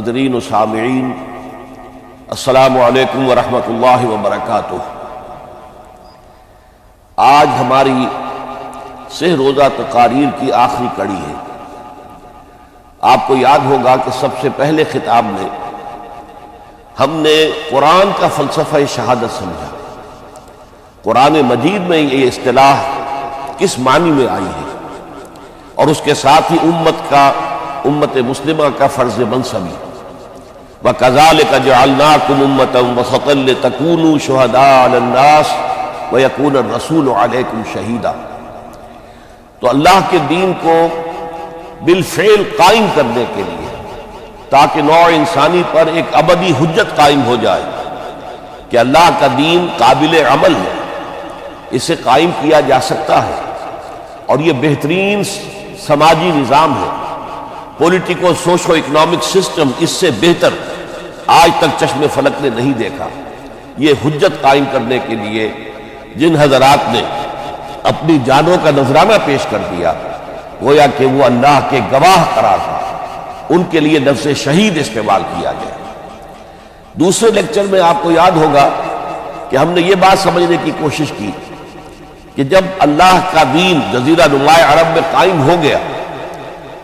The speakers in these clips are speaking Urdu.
حاضرین و سامعین، السلام علیکم ورحمۃ اللہ وبرکاتہ۔ آج ہماری سہ روزہ تقاریر کی آخری کڑی ہے۔ آپ کو یاد ہوگا کہ سب سے پہلے خطاب میں ہم نے قرآن کا فلسفہ شہادت سمجھا۔ قرآن مجید میں یہ اصطلاح کس معنی میں آئی ہے، اور اس کے ساتھ ہی امت مسلمہ کا فرض منصبی، وَكَذَلِكَ جَعَلْنَاكُمْ أُمَّةً وَسَطًا لِتَكُونُوا شُهَدَاءَ عَلَى النَّاسِ وَيَكُونَ الرَّسُولُ عَلَيْكُمْ شَهِيدًا۔ تو اللہ کے دین کو بالفعل قائم کرنے کے لیے، تاکہ نوع انسانی پر ایک ابدی حجت قائم ہو جائے کہ اللہ کا دین قابل عمل ہے، اسے قائم کیا جا سکتا ہے، اور یہ بہترین سماجی نظام ہے۔ پولیٹیکو سوشو اکنامک سسٹم اس سے بہتر آج تک چشم فلک نے نہیں دیکھا۔ یہ حجت قائم کرنے کے لیے جن حضرات نے اپنی جانوں کا نذرانہ پیش کر دیا، گویا کہ وہ اللہ کے گواہ قرار تھا، ان کے لیے لفظ شہید استعمال کیا گیا۔ دوسرے لیکچر میں آپ کو یاد ہوگا کہ ہم نے یہ بات سمجھنے کی کوشش کی کہ جب اللہ کا دین جزیرہ نماء عرب میں قائم ہو گیا،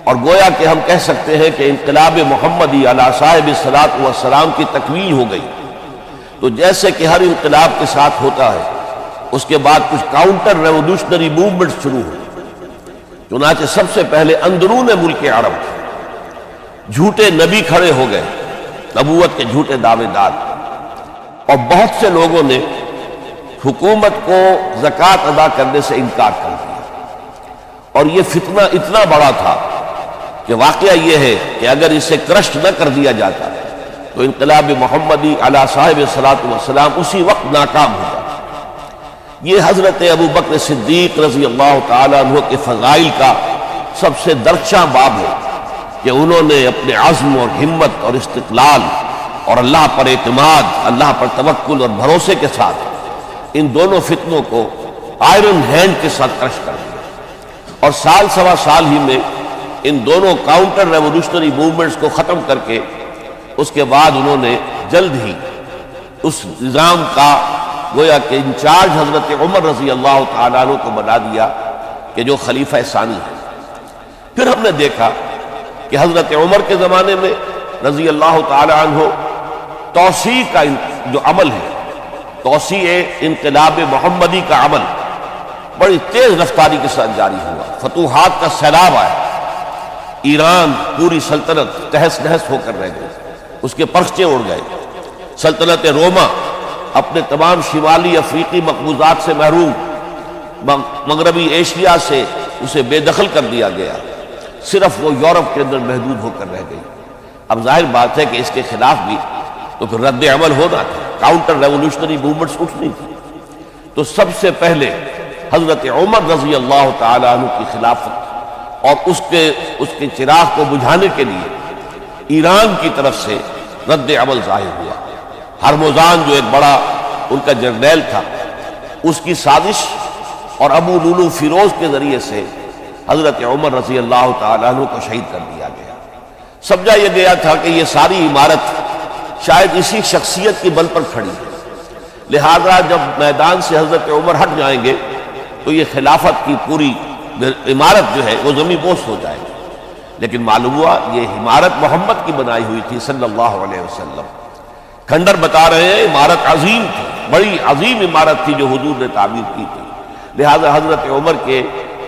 اور گویا کہ ہم کہہ سکتے ہیں کہ انقلاب محمدی علی صاحب الصلاۃ والسلام کی تکمیل ہو گئی، تو جیسے کہ ہر انقلاب کے ساتھ ہوتا ہے، اس کے بعد کچھ کاؤنٹر ریولوشنری موومنٹ شروع ہوئی۔ چنانچہ سب سے پہلے اندرون ملک عرب جھوٹے نبی کھڑے ہو گئے، نبوت کے جھوٹے دعوے دار، اور بہت سے لوگوں نے حکومت کو زکوٰۃ ادا کرنے سے انکار کر دیا، اور یہ فتنہ اتنا بڑا تھا کہ واقعہ یہ ہے کہ اگر اسے کرش نہ کر دیا جاتا تو انقلاب محمدی علی صاحب الصلاۃ والسلام اسی وقت ناکام ہو جاتا۔ یہ حضرت ابو بکر صدیق رضی اللہ تعالیٰ عنہ کے فضائل کا سب سے درخشاں باب ہے کہ انہوں نے اپنے عزم اور ہمت اور استقلال اور اللہ پر اعتماد، اللہ پر توکل اور بھروسے کے ساتھ ان دونوں فتنوں کو آئرن ہینڈ کے ساتھ کرش کر دیا، اور سال سوا سال ہی میں ان دونوں کاؤنٹر ریولوشنری موومنٹس کو ختم کر کے اس کے بعد انہوں نے جلد ہی اس نظام کا گویا کہ انچارج حضرت عمر رضی اللہ تعالیٰ عنہ کو بنا دیا کہ جو خلیفہ ثانی ہے۔ پھر ہم نے دیکھا کہ حضرت عمر کے زمانے میں رضی اللہ تعالیٰ عنہ توسیع کا جو عمل ہے، توسیع انقلاب محمدی کا عمل بڑی تیز رفتاری کے ساتھ جاری ہوا۔ فتوحات کا سیلاب آیا، ایران پوری سلطنت تہس نہس ہو کر رہ گئی، اس کے پرچے اڑ گئے۔ سلطنت روما اپنے تمام شمالی افریقی مقبوضات سے محروم، مغربی ایشیا سے اسے بے دخل کر دیا گیا، صرف وہ یورپ کے اندر محدود ہو کر رہ گئی۔ اب ظاہر بات ہے کہ اس کے خلاف بھی تو پھر رد عمل ہونا تھا، کاؤنٹر ریولوشنری موومنٹس اٹھنی تھی۔ تو سب سے پہلے حضرت عمر رضی اللہ تعالیٰ عنہ کی خلافت اور اس کے چراغ کو بجھانے کے لیے ایران کی طرف سے رد عمل ظاہر ہوا۔ ہرمزان جو ایک بڑا ان کا جرنیل تھا، اس کی سازش اور ابو لولو فیروز کے ذریعے سے حضرت عمر رضی اللہ تعالیٰ عنہ کو شہید کر دیا گیا۔ سمجھا یہ گیا تھا کہ یہ ساری عمارت شاید اسی شخصیت کی بل پر کھڑی ہے، لہذا جب میدان سے حضرت عمر ہٹ جائیں گے تو یہ خلافت کی پوری عمارت جو ہے وہ زمین بوس ہو جائے گی۔ لیکن معلوم ہوا یہ عمارت محمد کی بنائی ہوئی تھی صلی اللہ علیہ وسلم۔ کھنڈر بتا رہے ہیں عمارت عظیم تھی، بڑی عظیم عمارت تھی جو حضور نے تعمیر کی تھی، لہذا حضرت عمر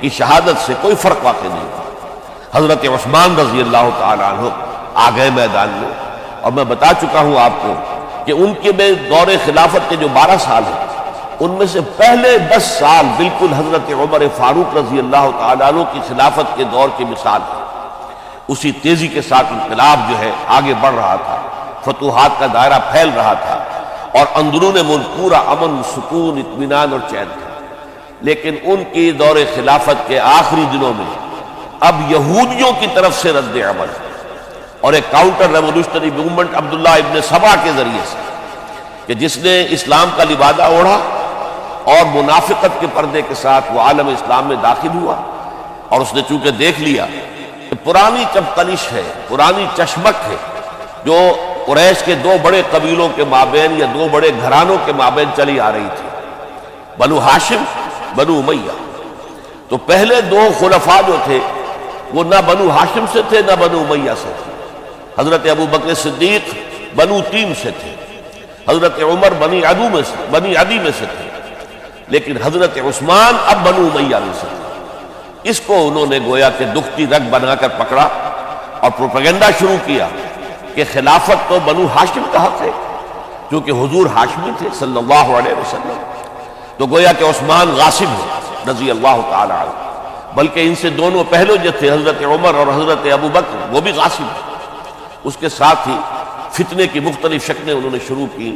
کی شہادت سے کوئی فرق واقع نہیں تھا۔ حضرت عثمان رضی اللہ تعالیٰ عنہ آ گئے میدان میں، اور میں بتا چکا ہوں آپ کو کہ ان کے دور خلافت کے جو 12 سال ہیں، ان میں سے پہلے 10 سال بالکل حضرت عمر فاروق رضی اللہ تعالیٰ عنہ کی خلافت کے دور کی مثال ہے۔ اسی تیزی کے ساتھ انقلاب جو ہے آگے بڑھ رہا تھا، فتوحات کا دائرہ پھیل رہا تھا، اور اندرون ملک پورا امن، سکون، اطمینان اور چین تھا۔ لیکن ان کی دور خلافت کے آخری دنوں میں اب یہودیوں کی طرف سے رد عمل اور ایک کاؤنٹر ریولوشنری موومنٹ عبداللہ ابن سبا کے ذریعے سے، کہ جس نے اسلام کا لبادہ اوڑھا اور منافقت کے پردے کے ساتھ وہ عالم اسلام میں داخل ہوا، اور اس نے چونکہ دیکھ لیا کہ پرانی چپقلش ہے، پرانی چشمک ہے، جو قریش کے دو بڑے قبیلوں کے مابین یا دو بڑے گھرانوں کے مابین چلی آ رہی تھی، بنو ہاشم، بنو امیہ۔ تو پہلے دو خلفاء جو تھے وہ نہ بنو ہاشم سے تھے نہ بنو امیہ سے تھے۔ حضرت ابو بکر صدیق بنو تیم سے تھے، حضرت عمر بنی عدی میں سے تھے، لیکن حضرت عثمان اب بنو امیہ میں سے تھے۔ اس کو انہوں نے گویا کہ دکھتی رگ بنا کر پکڑا اور پروپیگنڈا شروع کیا کہ خلافت تو بنو ہاشم کا حق ہے، کیونکہ حضور ہاشمی تھے صلی اللہ علیہ وسلم، تو گویا کہ عثمان غاصب ہے رضی اللہ تعالی عنہ، بلکہ ان سے دونوں پہلو جو تھے حضرت عمر اور حضرت ابو بکر وہ بھی غاصب ہیں۔ اس کے ساتھ ہی فتنے کی مختلف شکلیں انہوں نے شروع کی۔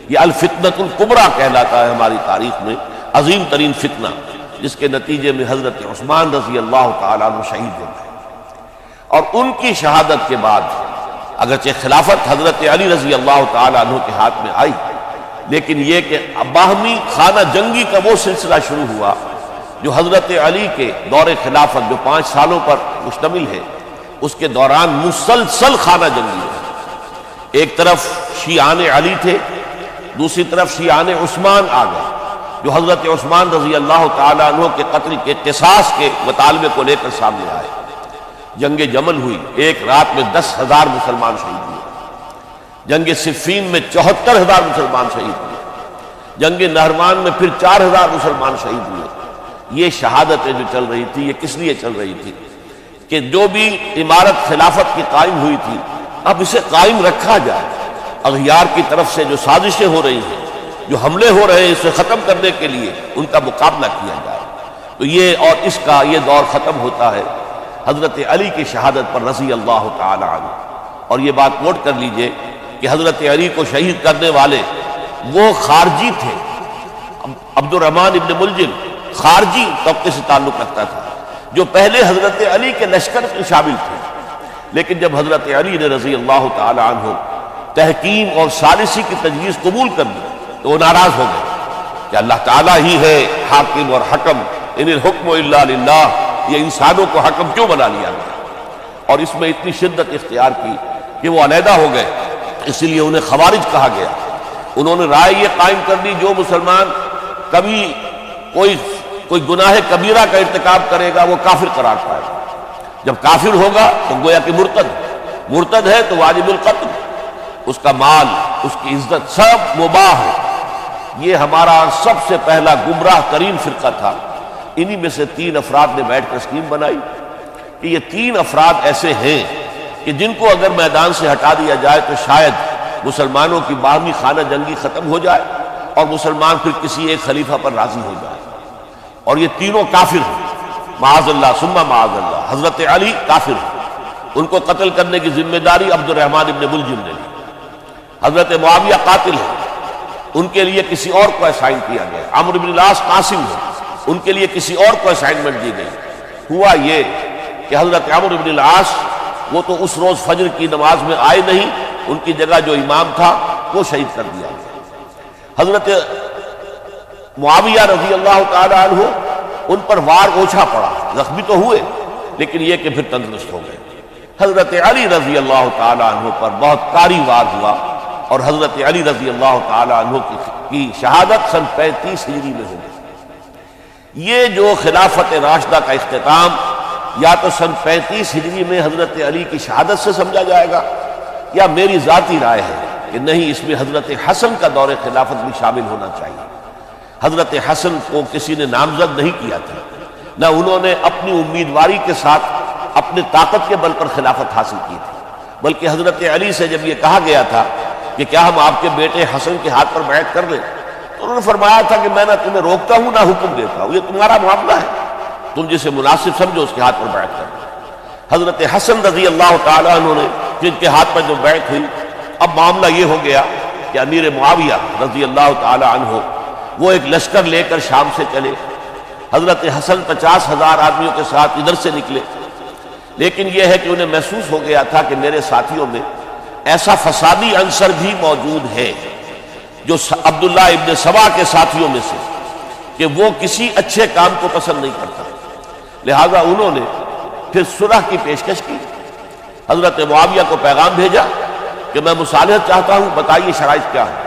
یہ الفتنۃ الکبریٰ کہلاتا ہے ہماری تاریخ میں، عظیم ترین فتنہ، جس کے نتیجے میں حضرت عثمان رضی اللہ تعالیٰ عنہ شہید ہو گئے۔ اور ان کی شہادت کے بعد اگرچہ خلافت حضرت علی رضی اللہ تعالیٰ عنہ کے ہاتھ میں آئی، لیکن یہ کہ باہمی خانہ جنگی کا وہ سلسلہ شروع ہوا جو حضرت علی کے دور خلافت جو 5 سالوں پر مشتمل ہے، اس کے دوران مسلسل خانہ جنگی ہے۔ ایک طرف شیعان علی تھے، دوسری طرف شیعان عثمان آ گئے، جو حضرت عثمان رضی اللہ تعالیٰ عنہ کے قتل کے قصاص کے مطالبے کو لے کر سامنے آئے۔ جنگ جمل ہوئی، ایک رات میں 10,000 مسلمان شہید ہوئے۔ جنگ صفین میں 74,000 مسلمان شہید ہوئے۔ جنگ نہروان میں پھر 4,000 مسلمان شہید ہوئے۔ یہ شہادتیں جو چل رہی تھی، یہ کس لیے چل رہی تھی کہ جو بھی عمارت خلافت کی قائم ہوئی تھی اب اسے قائم رکھا جائے، اغیار کی طرف سے جو سازشیں ہو رہی ہیں، جو حملے ہو رہے ہیں، اسے ختم کرنے کے لیے ان کا مقابلہ کیا جائے۔ تو یہ اور اس کا یہ دور ختم ہوتا ہے حضرت علی کی شہادت پر رضی اللہ تعالی عنہ۔ اور یہ بات نوٹ کر لیجئے کہ حضرت علی کو شہید کرنے والے وہ خارجی تھے۔ عبد الرحمن ابن ملجم خارجی طبقے سے تعلق رکھتا تھا، جو پہلے حضرت علی کے لشکر میں شامل تھے، لیکن جب حضرت علی نے رضی اللہ تعالی عنہ تحکیم اور ثالثی کی تجویز قبول کر لی تو وہ ناراض ہو گئے کہ اللہ تعالیٰ ہی ہے حاکم اور حکم، ان الحکم الا للہ، یہ انسانوں کو حکم کیوں بنا لیا گیا؟ اور اس میں اتنی شدت اختیار کی کہ وہ علیحدہ ہو گئے، اسی لیے انہیں خوارج کہا گیا۔ انہوں نے رائے یہ قائم کر دی جو مسلمان کبھی کوئی گناہ کبیرہ کا ارتکاب کرے گا وہ کافر قرار پائے گا، جب کافر ہوگا تو گویا کہ مرتد ہے تو واجب القتل، اس کا مال، اس کی عزت سب مباح ہے۔ یہ ہمارا سب سے پہلا گمراہ ترین فرقہ تھا۔ انہی میں سے 3 افراد نے بیٹھ کر اسکیم بنائی کہ یہ 3 افراد ایسے ہیں کہ جن کو اگر میدان سے ہٹا دیا جائے تو شاید مسلمانوں کی باہمی خانہ جنگی ختم ہو جائے اور مسلمان پھر کسی ایک خلیفہ پر راضی ہو جائے۔ اور یہ تینوں کافر ہیں، معاذ اللہ ثم معاذ اللہ۔ حضرت علی کافر ہیں، ان کو قتل کرنے کی ذمہ داری عبد الرحمن ابن ملجم نے لی۔ حضرت معاویہ قاتل ہیں، ان کے لیے کسی اور کو اسائن کیا گیا۔ عمرو بن العاص قاسم ہیں، ان کے لیے کسی اور کو اسائنمنٹ دی گئی۔ ہوا یہ کہ حضرت عمرو بن العاص وہ تو اس روز فجر کی نماز میں آئے نہیں، ان کی جگہ جو امام تھا وہ شہید کر دیا گیا۔ حضرت معاویہ رضی اللہ تعالی عنہ ان پر وار اوچھا پڑا، زخمی تو ہوئے لیکن یہ کہ پھر تندرست ہو گئے۔ حضرت علی رضی اللہ تعالی عنہ پر بہت کاری وار ہوا اور حضرت علی رضی اللہ تعالی عنہ کی شہادت سن 35 ہجری میں ہو گئی۔ یہ جو خلافت راشدہ کا اختتام یا تو سن 35 ہجری میں حضرت علی کی شہادت سے سمجھا جائے گا، یا میری ذاتی رائے ہے کہ نہیں، اس میں حضرت حسن کا دور خلافت بھی شامل ہونا چاہیے۔ حضرت حسن کو کسی نے نامزد نہیں کیا تھا، نہ انہوں نے اپنی امیدواری کے ساتھ اپنے طاقت کے بل پر خلافت حاصل کی تھی، بلکہ حضرت علی سے جب یہ کہا گیا تھا کہ کیا ہم آپ کے بیٹے حسن کے ہاتھ پر بیعت کر لیں، تو انہوں نے فرمایا تھا کہ میں نہ تمہیں روکتا ہوں نہ حکم دیتا ہوں، یہ تمہارا معاملہ ہے، تم جسے مناسب سمجھو اس کے ہاتھ پر بیعت کر لیں۔ حضرت حسن رضی اللہ تعالیٰ عنہ نے جن کے ہاتھ پر جو بیعت ہوئی، اب معاملہ یہ ہو گیا کہ امیر معاویہ رضی اللہ تعالیٰ عنہ وہ ایک لشکر لے کر شام سے چلے۔ حضرت حسن 50,000 آدمیوں کے ساتھ ادھر سے نکلے، لیکن یہ ہے کہ انہیں محسوس ہو گیا تھا کہ میرے ساتھیوں میں ایسا فسادی عنصر بھی موجود ہے جو عبداللہ ابن سبا کے ساتھیوں میں سے، کہ وہ کسی اچھے کام کو پسند نہیں کرتا، لہذا انہوں نے پھر صلح کی پیشکش کی۔ حضرت معاویہ کو پیغام بھیجا کہ میں مصالحت چاہتا ہوں، بتائیے شرائط کیا ہے؟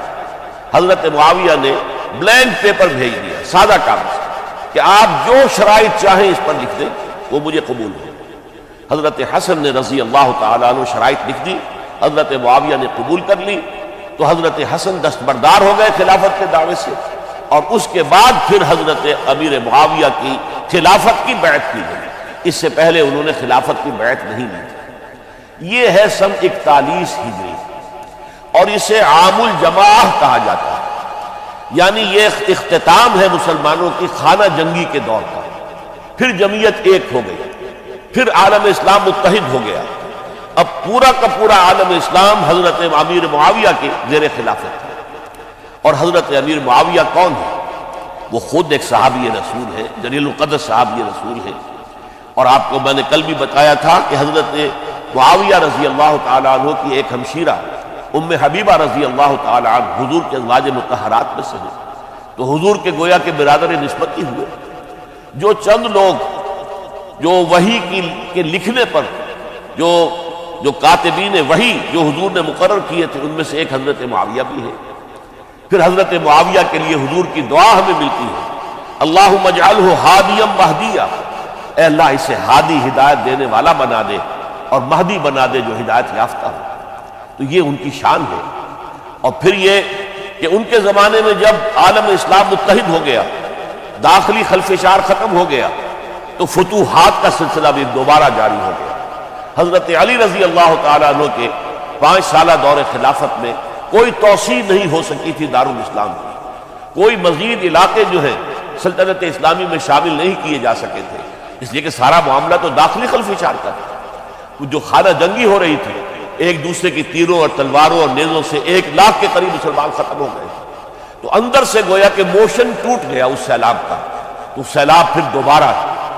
حضرت معاویہ نے بلینک پیپر بھیج دیا، سادہ کاغذ، کہ آپ جو شرائط چاہیں اس پر لکھ دیں، وہ مجھے قبول ہو۔ حضرت حسن نے رضی اللہ تعالیٰ عنہ شرائط لکھ دی، حضرت معاویہ نے قبول کر لی، تو حضرت حسن دستبردار ہو گئے خلافت کے دعوے سے، اور اس کے بعد پھر حضرت امیر معاویہ کی خلافت کی بیعت کی گئی۔ اس سے پہلے انہوں نے خلافت کی بیعت نہیں لی تھی۔ یہ ہے سن 41 ہجری، اور اسے عام الجماع کہا جاتا ہے، یعنی یہ اختتام ہے مسلمانوں کی خانہ جنگی کے دور کا۔ پھر جمعیت ایک ہو گئی، پھر عالم اسلام متحد ہو گیا، اب پورا کا پورا عالم اسلام حضرت امیر معاویہ کے زیر خلافت ہے۔ اور حضرت امیر معاویہ کون ہے؟ وہ خود ایک صحابی رسول ہے، جلیل القدر صحابی رسول ہے، اور آپ کو میں نے کل بھی بتایا تھا کہ حضرت معاویہ رضی اللہ تعالیٰ عنہ کی ایک ہمشیرہ ام حبیبہ رضی اللہ تعالیٰ عنہ حضور کے ازواج مطہرات میں سے ہیں، تو حضور کے گویا کے برادر نسبتی ہوئے۔ جو چند لوگ جو وحی کے لکھنے پر جو کاتبین وحی جو حضور نے مقرر کیے تھے، ان میں سے ایک حضرت معاویہ بھی ہے۔ پھر حضرت معاویہ کے لیے حضور کی دعا ہمیں ملتی ہے، اللہم اجعلہ ہادیا مہدیا، اے اللہ اسے ہادی ہدایت دینے والا بنا دے اور مہدی بنا دے جو ہدایت یافتہ ہو۔ تو یہ ان کی شان ہے۔ اور پھر یہ کہ ان کے زمانے میں جب عالم اسلام متحد ہو گیا، داخلی خلفشار ختم ہو گیا، تو فتوحات کا سلسلہ بھی دوبارہ جاری ہو گیا۔ حضرت علی رضی اللہ تعالیٰ عنہ کے 5 سالہ دور خلافت میں کوئی توسیع نہیں ہو سکی تھی دارالاسلام کی، کوئی مزید علاقے جو ہیں سلطنت اسلامی میں شامل نہیں کیے جا سکے تھے، اس لیے کہ سارا معاملہ تو داخلی خلفشار کا تھا۔ جو خانہ جنگی ہو رہی تھی، ایک دوسرے کی تیروں اور تلواروں اور نیزوں سے 1 لاکھ کے قریب مسلمان ختم ہو گئے، تو اندر سے گویا کہ موشن ٹوٹ گیا اس سیلاب کا۔ تو سیلاب پھر دوبارہ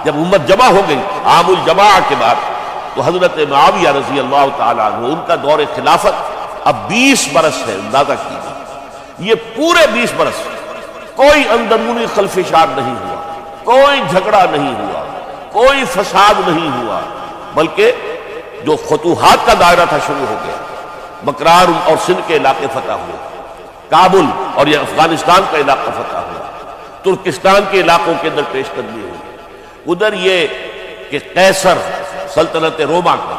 جب امت جمع ہو گئی عام الجماع کے بعد، تو حضرت معاویہ رضی اللہ تعالیٰ عنہ ان کا دور خلافت اب 20 برس ہے، اندازہ کیجیے۔ یہ پورے 20 برس کوئی اندرونی خلفشار نہیں ہوا، کوئی جھگڑا نہیں ہوا، کوئی فساد نہیں ہوا، بلکہ جو فتوحات کا دائرہ تھا شروع ہو گیا۔ بکرار اور سندھ کے علاقے فتح ہوئے، کابل اور یہ افغانستان کا علاقہ فتح ہوا، ترکستان کے علاقوں کے اندر پیش قدمی ہوئی۔ ادھر یہ کہ قیصر سلطنت روما کا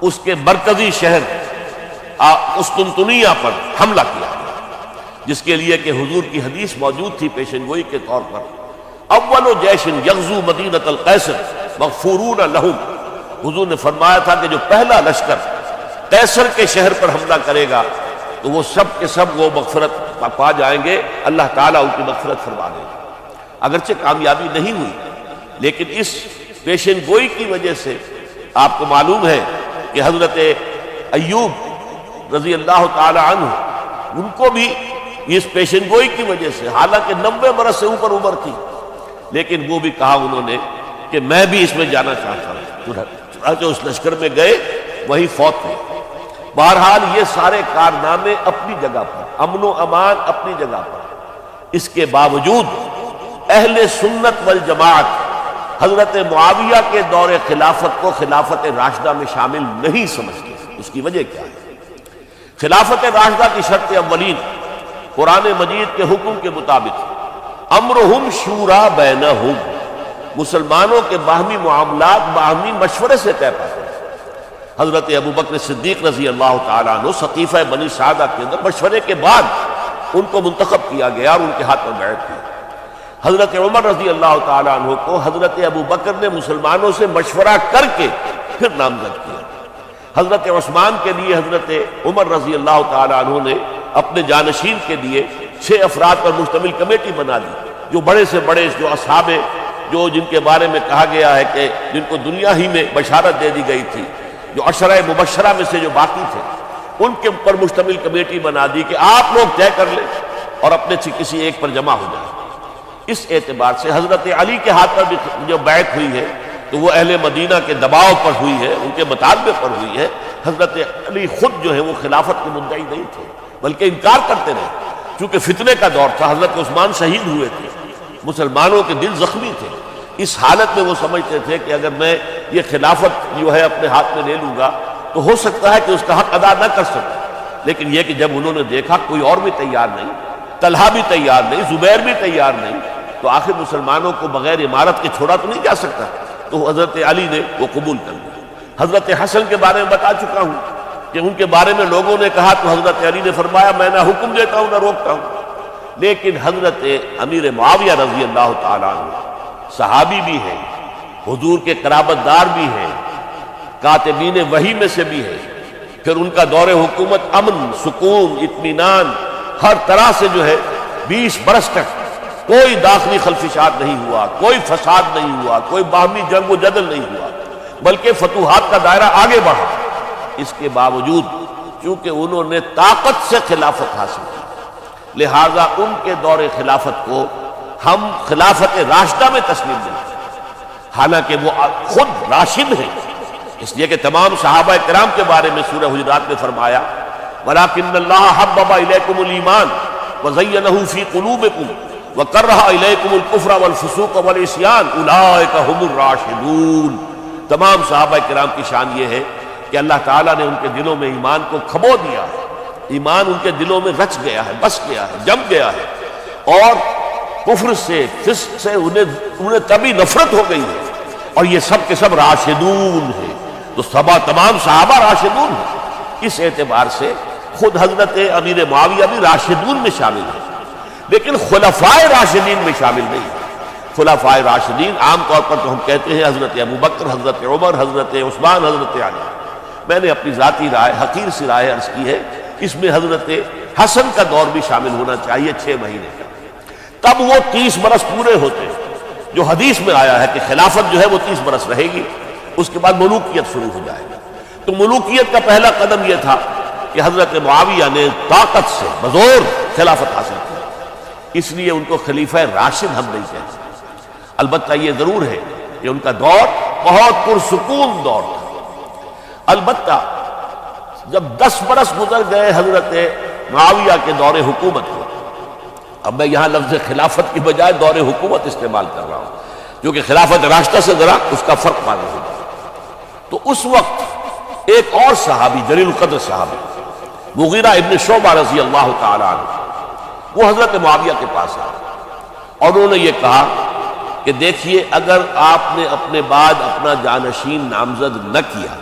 اس کے مرکزی شہر قسطنطنیہ پر حملہ کیا، جس کے لیے کہ حضور کی حدیث موجود تھی پیشن گوئی کے طور پر، اول جیش یغزو مدینۃ القیصر مغفورون لہم۔ حضور نے فرمایا تھا کہ جو پہلا لشکر قیصر کے شہر پر حملہ کرے گا تو وہ سب کے سب وہ مغفرت پا جائیں گے، اللہ تعالیٰ ان کی مغفرت فرما دے گا۔ اگرچہ کامیابی نہیں ہوئی، لیکن اس پیشن گوئی کی وجہ سے آپ کو معلوم ہے کہ حضرت ایوب رضی اللہ تعالی عنہ ان کو بھی اس پیشن گوئی کی وجہ سے، حالانکہ 90 برس سے اوپر عمر تھی، لیکن وہ بھی کہا انہوں نے کہ میں بھی اس میں جانا چاہتا ہوں، چنانچہ اس لشکر میں گئے، وہی فوت ہوئے۔ بہرحال یہ سارے کارنامے اپنی جگہ پر، امن و امان اپنی جگہ پر، اس کے باوجود اہل سنت والجماعت حضرت معاویہ کے دور خلافت کو خلافت راشدہ میں شامل نہیں سمجھتے۔ اس کی وجہ کیا ہے؟ خلافت راشدہ کی شرط اولین قرآن مجید کے حکم کے مطابق امرہم شورا بینہم، مسلمانوں کے باہمی معاملات باہمی مشورے سے طے پاتے ہیں۔ حضرت ابوبکر صدیق رضی اللہ تعالیٰ عنہ سقیفہ بنی سعدہ کے اندر مشورے کے بعد ان کو منتخب کیا گیا اور ان کے ہاتھ میں بیعت ہوئی۔ حضرت عمر رضی اللہ تعالیٰ عنہ کو حضرت ابوبکر نے مسلمانوں سے مشورہ کر کے پھر نامزد کیا۔ حضرت عثمان کے لیے حضرت عمر رضی اللہ تعالیٰ عنہ نے اپنے جانشین کے لیے 6 افراد پر مشتمل کمیٹی بنا دی، جو بڑے سے بڑے جو اصحاب جو جن کے بارے میں کہا گیا ہے کہ جن کو دنیا ہی میں بشارت دے دی گئی تھی، جو عشرہ مبشرہ میں سے جو باقی تھے، ان کے اوپر مشتمل کمیٹی بنا دی کہ آپ لوگ طے کر لیں اور اپنے سے کسی ایک پر جمع ہو جائیں۔ اس اعتبار سے حضرت علی کے ہاتھ پر بھی جو بیعت ہوئی ہے تو وہ اہل مدینہ کے دباؤ پر ہوئی ہے، ان کے مطالبے پر ہوئی ہے۔ حضرت علی خود جو ہے وہ خلافت کے مدعی نہیں تھے، بلکہ انکار کرتے رہے، چونکہ فتنے کا دور تھا، حضرت عثمان شہید ہوئے تھے، مسلمانوں کے دل زخمی تھے۔ اس حالت میں وہ سمجھتے تھے کہ اگر میں یہ خلافت جو ہے اپنے ہاتھ میں لے لوں گا تو ہو سکتا ہے کہ اس کا حق ادا نہ کر سکے، لیکن یہ کہ جب انہوں نے دیکھا کوئی اور بھی تیار نہیں، طلحہ بھی تیار نہیں، زبیر بھی تیار نہیں، تو آخر مسلمانوں کو بغیر امارت کے چھوڑا تو نہیں جا سکتا، تو حضرت علی نے وہ قبول کر لیا۔ حضرت حسن کے بارے میں بتا چکا ہوں کہ ان کے بارے میں لوگوں نے کہا تو حضرت علی نے فرمایا میں نہ حکم دیتا ہوں نہ روکتا ہوں، لیکن حضرت امیر معاویہ رضی اللہ تعالیٰ عنہ صحابی بھی ہیں، حضور کے قرابت دار بھی ہیں، کاتبین وحی میں سے بھی ہے، پھر ان کا دور حکومت امن، سکون، اطمینان ہر طرح سے جو ہے 20 برس تک کوئی داخلی خلفشات نہیں ہوا، کوئی فساد نہیں ہوا، کوئی باہمی جنگ و جدل نہیں ہوا، بلکہ فتوحات کا دائرہ آگے بڑھا۔ اس کے باوجود چونکہ انہوں نے طاقت سے خلافت حاصل کی، لہذا ان کے دور خلافت کو ہم خلافت راشدہ میں تسلیم نہیں کرتے، حالانکہ وہ خود راشد ہیں، اس لیے کہ تمام صحابہ کرام کے بارے میں سورہ حجرات میں فرمایا وَلَكِنَّ اللَّهَ حَبَّبَ إِلَيْكُمُ الْإِيمَانَ وَزَيَّنَهُ فِي قُلُوبِكُمْ وَكَرَّهَ إِلَيْكُمُ الْكُفْرَ وَالْفُسُوقَ وَالْعِصْيَانَ أُولَٰئِكَ هُمُ الرَّاشِدُونَ۔ تمام صحابہ کرام کی شان یہ ہے کہ اللہ تعالیٰ نے ان کے دلوں میں ایمان کو کھبو دیا ہے، ایمان ان کے دلوں میں رچ گیا ہے، بس گیا ہے، جم گیا ہے، اور کفر سے، فسق سے انہیں تبھی نفرت ہو گئی ہے، اور یہ سب کے سب راشدون ہیں، تو تمام صحابہ راشدون ہیں۔ اس اعتبار سے خود حضرت امیر معاویہ بھی راشدون میں شامل ہے، لیکن خلفائے راشدین میں شامل نہیں ہے۔ خلفائے راشدین عام طور پر تو ہم کہتے ہیں حضرت ابوبکر، حضرت عمر، حضرت عثمان، حضرت علی۔ میں نے اپنی ذاتی رائے، حقیر سی رائے عرض کی ہے، اس میں حضرت حسن کا دور بھی شامل ہونا چاہیے 6 مہینے کا، تب وہ 30 برس پورے ہوتے ہیں، جو حدیث میں آیا ہے کہ خلافت جو ہے وہ 30 برس رہے گی، اس کے بعد ملوکیت شروع ہو جائے گی۔ تو ملوکیت کا پہلا قدم یہ تھا کہ حضرت معاویہ نے طاقت سے بزور خلافت حاصل کی، اس لیے ان کو خلیفہ راشد ہم نہیں کہتے۔ البتہ یہ ضرور ہے کہ ان کا دور بہت پرسکون دور تھا۔ البتہ جب 10 برس گزر گئے حضرت معاویہ کے دور حکومت کو، اب میں یہاں لفظ خلافت کی بجائے دور حکومت استعمال کر رہا ہوں، کیونکہ خلافت راشدہ سے ذرا اس کا فرق معلوم ہوگا۔ تو اس وقت ایک اور صحابی، جلیل القدر صحابی مغیرہ ابن شعبہ رضی اللہ تعالیٰ عنہ، وہ حضرت معاویہ کے پاس آئے اور انہوں نے یہ کہا کہ دیکھیے اگر آپ نے اپنے بعد اپنا جانشین نامزد نہ کیا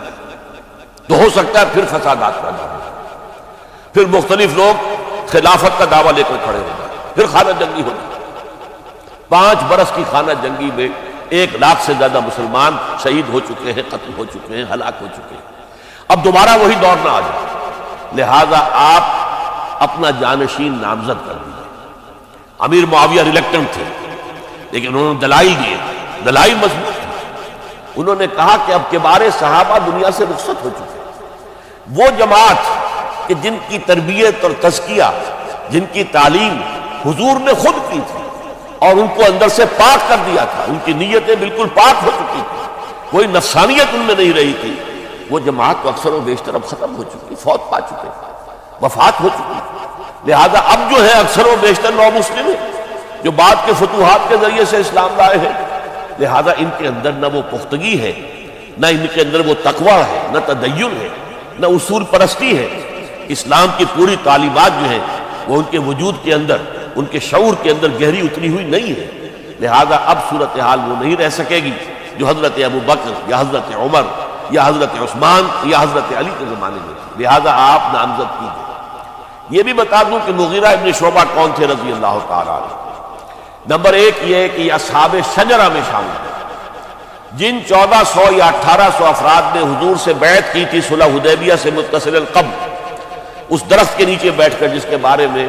تو ہو سکتا ہے پھر فسادات پیدا ہو جائیں، پھر مختلف لوگ خلافت کا دعویٰ لے کر کھڑے ہو جائیں، پھر خانہ جنگی ہو جائے۔ 5 برس کی خانہ جنگی میں 1 لاکھ سے زیادہ مسلمان شہید ہو چکے ہیں، قتل ہو چکے ہیں، ہلاک ہو چکے ہیں، اب دوبارہ وہی دور نہ آ جائے، لہذا آپ اپنا جانشین نامزد کر دیجیے۔ امیر معاویہ ریلیکٹنٹ تھے، لیکن انہوں نے دلائل دیے، دلائل مضبوط تھے۔ انہوں نے کہا کہ اب کبار صحابہ دنیا سے رخصت ہو چکے، وہ جماعت کہ جن کی تربیت اور تزکیہ، جن کی تعلیم حضور نے خود کی تھی اور ان کو اندر سے پاک کر دیا تھا، ان کی نیتیں بالکل پاک ہو چکی تھی، کوئی نفسانیت ان میں نہیں رہی تھی، وہ جماعت تو اکثر و بیشتر اب ختم ہو چکی، فوت پا چکے، وفات ہو چکی، لہذا اب جو ہے اکثر و بیشتر نو مسلم ہیں جو بعد کے فتوحات کے ذریعے سے اسلام لائے ہیں، لہذا ان کے اندر نہ وہ پختگی ہے، نہ ان کے اندر وہ تقویٰ ہے، نہ تدین ہے، نہ اصول پرستی ہے۔ اسلام کی پوری تعلیمات جو ہیں وہ ان کے وجود کے اندر، ان کے شعور کے اندر گہری اتری ہوئی نہیں ہے، لہذا اب صورتحال وہ نہیں رہ سکے گی جو حضرت ابوبکر یا حضرت عمر یا حضرت عثمان یا حضرت علی کے زمانے میں تھی، لہذا آپ نامزد کیجیے۔ یہ بھی بتا دوں کہ مغیرہ ابن شعبہ کون تھے رضی اللہ تعالیٰ عنہ۔ نمبر 1 یہ ہے کہ یہ اصحاب شجرہ میں شامل ہیں، جن 1400 یا 1800 افراد نے حضور سے بیعت کی تھی صلح حدیبیہ سے متصل قبل، اس درخت کے نیچے بیٹھ کر جس کے بارے میں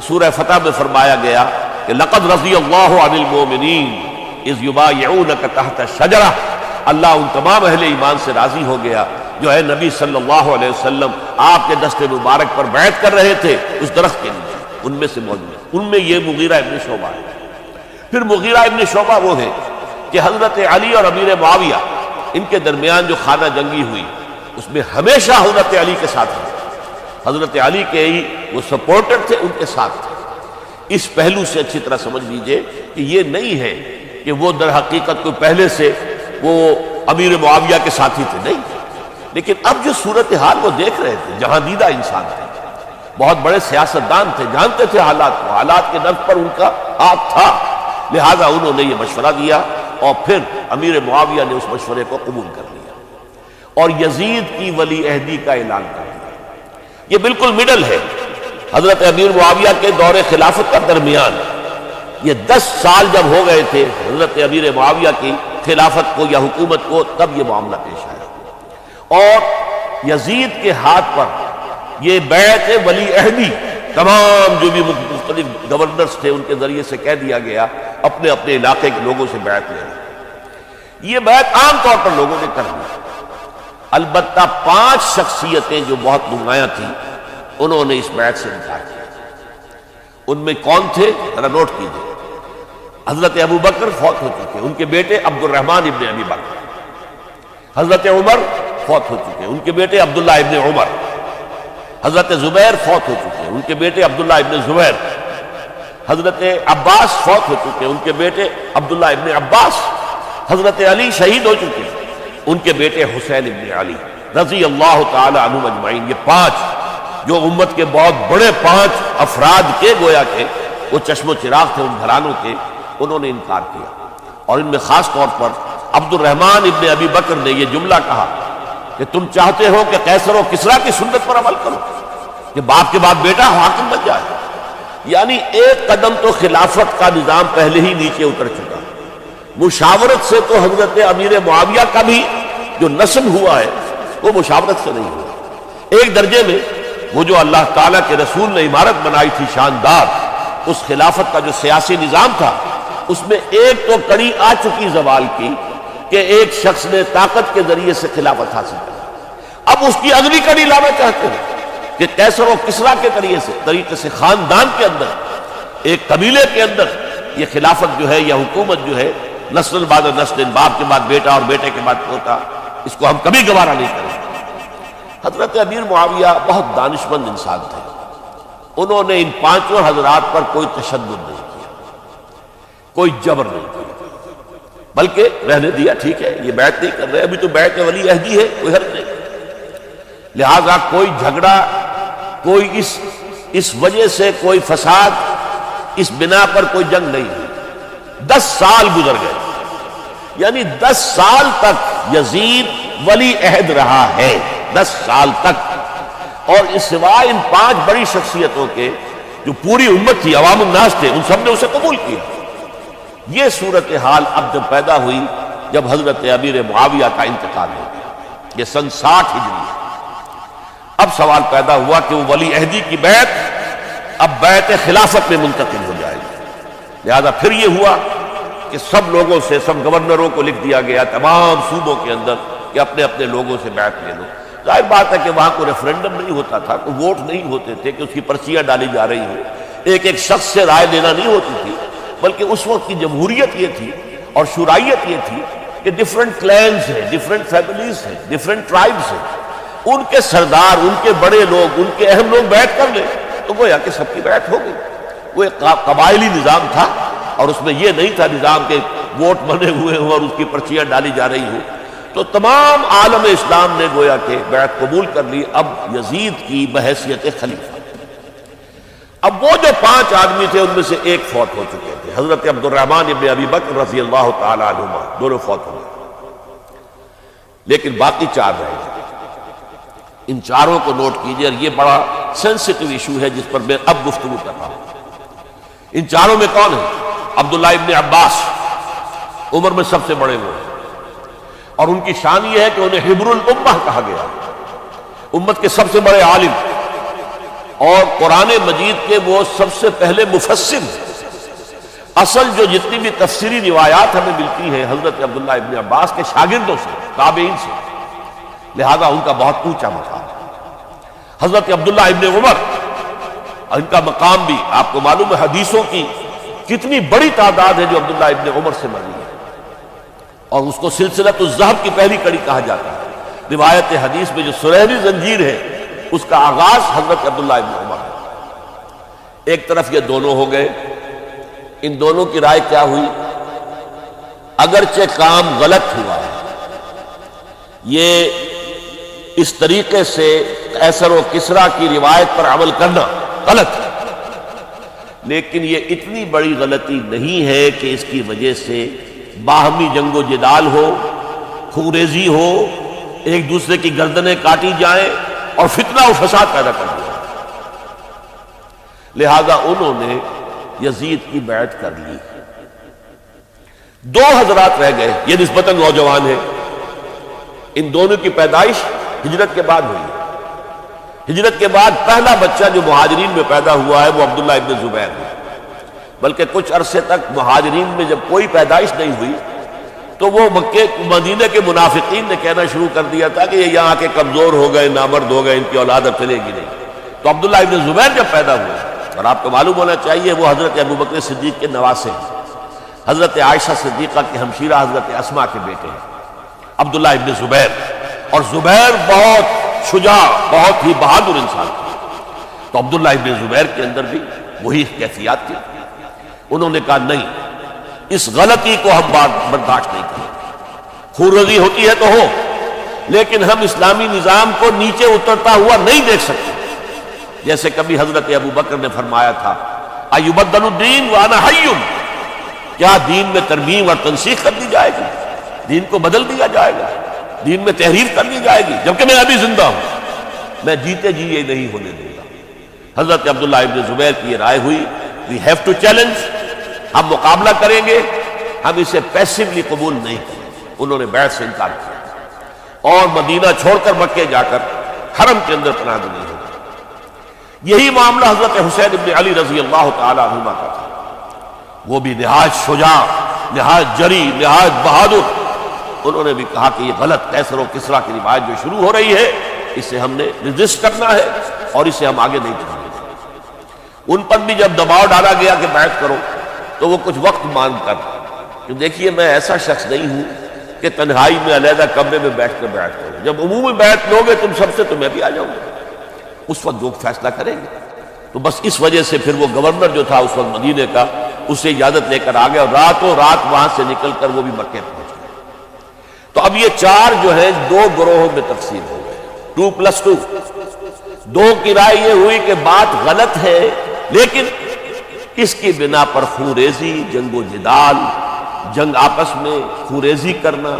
سورہ فتح میں فرمایا گیا کہ لقد رضی اللہ عن المؤمنین اذ یبایعونک تحت الشجرہ، اللہ ان تمام اہل ایمان سے راضی ہو گیا جو ہے نبی صلی اللہ علیہ وسلم آپ کے دست مبارک پر بیعت کر رہے تھے اس درخت کے نیچے، ان میں سے موجود، ان میں یہ مغیرہ ابن شعبہ ہے۔ پھر مغیرہ ابن شعبہ وہ ہے کہ حضرت علی اور امیر معاویہ ان کے درمیان جو خانہ جنگی ہوئی اس میں ہمیشہ حضرت علی کے ساتھ ہیں، حضرت علی کے ہی وہ سپورٹر تھے، ان کے ساتھ تھے۔ اس پہلو سے اچھی طرح سمجھ لیجئے کہ یہ نہیں ہے کہ وہ در حقیقت کو پہلے سے وہ امیر معاویہ کے ساتھی تھے، نہیں، لیکن اب جو صورتحال وہ دیکھ رہے تھے، جہاں دیدہ انسان تھے، بہت بڑے سیاستدان تھے، جانتے تھے حالات کو، حالات کے نفس پر ان کا ہاتھ تھا، لہذا انہوں نے یہ مشورہ دیا اور پھر امیر معاویہ نے اس مشورے کو قبول کر لیا اور یزید کی ولی عہدی کا اعلان کر دیا۔ یہ بالکل مڈل ہے حضرت امیر معاویہ کے دور خلافت کا درمیان۔ یہ 10 سال جب ہو گئے تھے حضرت امیر معاویہ کی خلافت کو یا حکومت کو، تب یہ معاملہ پیش آیا اور یزید کے ہاتھ پر یہ بیعت ولی عہدی تمام جو بھی مختلف گورنرز تھے ان کے ذریعے سے کہہ دیا گیا اپنے اپنے علاقے کے لوگوں سے بیعت لے لیں۔ یہ بیعت عام طور پر لوگوں نے کر لی، البتہ 5 شخصیتیں جو بہت نمایاں تھیں انہوں نے اس بیعت سے انکار کیا۔ ان میں کون تھے ذرا نوٹ کیجیے۔ حضرت ابو بکر فوت ہو چکے، ان کے بیٹے عبد الرحمن ابن ابی بکر۔ حضرت عمر فوت ہو چکے، ان کے بیٹے عبداللہ ابن عمر۔ حضرت زبیر فوت ہو چکے، ان کے بیٹے عبداللہ ابن زبیر۔ حضرت عباس فوت ہو چکے، ان کے بیٹے عبداللہ ابن عباس۔ حضرت علی شہید ہو چکے، ان کے بیٹے حسین ابن علی رضی اللہ تعالی عنہم اجمعین۔ یہ 5 جو امت کے بہت بڑے 5 افراد کے گویا کے وہ چشم و چراغ تھے ان گھرانوں کے، انہوں نے انکار کیا۔ اور ان میں خاص طور پر عبد الرحمن ابن ابی بکر نے یہ جملہ کہا کہ تم چاہتے ہو کہ قیصر و کسریٰ کی سنت پر عمل کرو کہ باپ کے بعد بیٹا حاکم بن جائے، یعنی ایک قدم تو خلافت کا نظام پہلے ہی نیچے اتر چکا۔ مشاورت سے تو حضرت امیر معاویہ کا بھی جو نسب ہوا ہے وہ مشاورت سے نہیں ہوا۔ ایک درجے میں وہ جو اللہ تعالیٰ کے رسول نے عمارت بنائی تھی شاندار، اس خلافت کا جو سیاسی نظام تھا اس میں ایک تو کڑی آ چکی زوال کی کہ ایک شخص نے طاقت کے ذریعے سے خلافت حاصل کر، اب اس کی اگلی کڑی لانا چاہتے ہیں کہ قیصر و کسریٰ کے طریقے سے خاندان کے اندر، ایک قبیلے کے اندر یہ خلافت جو ہے یا حکومت جو ہے نسل بعد نسل، باپ کے بعد بیٹا اور بیٹے کے بعد پوتا، اس کو ہم کبھی گوارا نہیں کریں۔ حضرت امیر معاویہ بہت دانشمند انسان تھے، انہوں نے ان 5 حضرات پر کوئی تشدد نہیں کیا، کوئی جبر نہیں کیا، بلکہ رہنے دیا، ٹھیک ہے یہ بیعت نہیں کر رہے، ابھی تو بیعت ولی عہدی ہے، کوئی حرج نہیں۔ لہذا کوئی جھگڑا، کوئی اس وجہ سے کوئی فساد، اس بنا پر کوئی جنگ نہیں ہوئی۔ 10 سال گزر گئے، یعنی 10 سال تک یزید ولی عہد رہا ہے، 10 سال تک، اور اس سوائے ان 5 بڑی شخصیتوں کے جو پوری امت تھی، عوام الناس تھے، ان سب نے اسے قبول کیا۔ یہ صورتحال اب جب پیدا ہوئی جب حضرت امیر معاویہ کا انتقال ہو گیا، یہ سن 60 ہجری ہے۔ اب سوال پیدا ہوا کہ وہ ولی عہدی کی بیعت اب بیعت خلافت میں منتقل ہو جائے گی۔ لہذا پھر یہ ہوا کہ سب لوگوں سے، سب گورنروں کو لکھ دیا گیا تمام صوبوں کے اندر کہ اپنے اپنے لوگوں سے بیعت لے لو۔ ظاہر بات ہے کہ وہاں کوئی ریفرنڈم نہیں ہوتا تھا، کوئی ووٹ نہیں ہوتے تھے کہ اس کی پرچیاں ڈالی جا رہی ہوں، ایک ایک شخص سے رائے لینا نہیں ہوتی تھی، بلکہ اس وقت کی جمہوریت یہ تھی اور شورائیت یہ تھی کہ ڈفرنٹ کلینز ہیں، ڈفرنٹ فیملیز ہیں، ڈفرنٹ ٹرائبز ہیں، ان کے سردار، ان کے بڑے لوگ، ان کے اہم لوگ بیعت کر لیں تو گویا کہ سب کی بیعت ہو گئی۔ وہ ایک قبائلی نظام تھا اور اس میں یہ نہیں تھا نظام کے ووٹ بنے ہوئے ہوں اور اس کی پرچیاں ڈالی جا رہی ہوں۔ تو تمام عالم اسلام نے گویا کہ بیعت قبول کر لی اب یزید کی بحیثیت خلیفہ۔ اب وہ جو 5 آدمی تھے ان میں سے ایک فوت ہو چکے تھے، حضرت عبد الرحمن ابن ابی بکر رضی اللہ تعالی عنہما، دونوں فوت ہو گئے، لیکن باقی 4 رہ گئے۔ ان 4 کو نوٹ کیجئے، اور یہ بڑا سینسٹیو ایشو ہے جس پر میں اب گفتگو کر رہا ہوں۔ ان 4 میں کون ہے؟ عبداللہ ابن عباس، عمر میں سب سے بڑے وہ ہیں، اور ان کی شان یہ ہے کہ انہیں حبر الامہ کہا گیا، امت کے سب سے بڑے عالم، اور قرآن مجید کے وہ سب سے پہلے مفسر ہیں۔ اصل جو جتنی بھی تفسیری روایات ہمیں ملتی ہیں حضرت عبداللہ ابن عباس کے شاگردوں سے، تابعین سے، لہذا ان کا بہت اونچا مقام ہے۔ حضرت عبداللہ ابن عمر، ان کا مقام بھی آپ کو معلوم ہے، حدیثوں کی کتنی بڑی تعداد ہے جو عبداللہ ابن عمر سے مروی ہے، اور اس کو سلسلۃ الذہب کی پہلی کڑی کہا جاتا ہے۔ روایت حدیث میں جو سنہری زنجیر ہے اس کا آغاز حضرت عبداللہ ابن عمر ہے۔ ایک طرف یہ دونوں ہو گئے، ان دونوں کی رائے کیا ہوئی؟ اگرچہ کام غلط ہوا ہے، یہ اس طریقے سے قیصر و کسریٰ کی روایت پر عمل کرنا غلط ہے، لیکن یہ اتنی بڑی غلطی نہیں ہے کہ اس کی وجہ سے باہمی جنگ و جدال ہو، خوریزی ہو، ایک دوسرے کی گردنیں کاٹی جائیں اور فتنہ و فساد پیدا کر دیا۔ لہذا انہوں نے یزید کی بیعت کر لی۔ دو حضرات رہ گئے، یہ نسبتاً نوجوان ہیں، ان دونوں کی پیدائش ہجرت کے بعد ہوئی۔ ہجرت کے بعد پہلا بچہ جو مہاجرین میں پیدا ہوا ہے وہ عبداللہ ابن زبیر ہے، بلکہ کچھ عرصے تک مہاجرین میں جب کوئی پیدائش نہیں ہوئی تو وہ مکے مدینہ کے منافقین نے کہنا شروع کر دیا تھا کہ یہ یہاں کے کمزور ہو گئے، نامرد ہو گئے، ان کی اولاد اب چلے گی نہیں۔ تو عبداللہ ابن زبیر جب پیدا ہوئے، اور آپ کو معلوم ہونا چاہیے وہ حضرت ابوبکر صدیق کے نواسے ہیں، حضرت عائشہ صدیقہ کی ہمشیرہ حضرت اسماء کے بیٹے ہیں عبداللہ ابن زبیر، اور زبیر بہت شجاع، بہت ہی بہادر انسان تھا۔ تو عبداللہ ابن زبیر کے اندر بھی وہی کیفیات تھی۔ انہوں نے کہا نہیں، اس غلطی کو ہم برداشت نہیں کریں، خورزی ہوتی ہے تو ہو، لیکن ہم اسلامی نظام کو نیچے اترتا ہوا نہیں دیکھ سکتے۔ جیسے کبھی حضرت ابوبکر نے فرمایا تھا ایبدل الدین وانا حی، کیا دین میں ترمیم اور تنسیخ کر دی جائے گی؟ دین کو بدل دیا جائے گا، دین میں تحریف کر دی جائے گی جبکہ میں ابھی زندہ ہوں؟ میں جیتے جی یہ نہیں ہونے دوں گا۔ حضرت عبداللہ ابن زبیر کی یہ رائے ہوئی، وی ہیو ٹو چیلنج، ہم مقابلہ کریں گے، ہم اسے پیسیولی قبول نہیں کریں گے۔ انہوں نے بیعت سے انکار کیا اور مدینہ چھوڑ کر مکے جا کر حرم کے اندر پناہ گزین ہو گئے۔ یہی معاملہ حضرت حسین ابن علی رضی اللہ تعالی عنہما کا تھا، وہ بھی نہایت شجاع، نہایت جری، نہایت بہادر۔ انہوں نے بھی کہا کہ یہ غلط قیصر و کسریٰ کی روایت جو شروع ہو رہی ہے اسے ہم نے ریزسٹ کرنا ہے اور اسے ہم آگے نہیں چلیں گے۔ ان پر بھی جب دباؤ ڈالا گیا کہ بیعت کرو تو وہ کچھ وقت مانگ کر کہ دیکھیے میں ایسا شخص نہیں ہوں کہ تنہائی میں علیحدہ کمرے میں بیٹھ کر بیعت کروں، جب عمومی بیعت لوگے تم سب سے تو میں بھی آ جاؤں گا، اس وقت جو فیصلہ کریں گے۔ تو بس اس وجہ سے پھر وہ گورنر جو تھا اس وقت مدینے کا، اس سے اجازت لے کر آ گیا اور راتوں رات وہاں سے نکل کر وہ بھی مکے پہنچ گئے۔ تو اب یہ چار جو ہیں دو گروہوں میں تقسیم ہو گئے، 2+2۔ دو کی رائے یہ ہوئی کہ بات غلط ہے، لیکن اس کی بنا پر خوریزی، جنگ و جدال، جنگ آپس میں خوریزی کرنا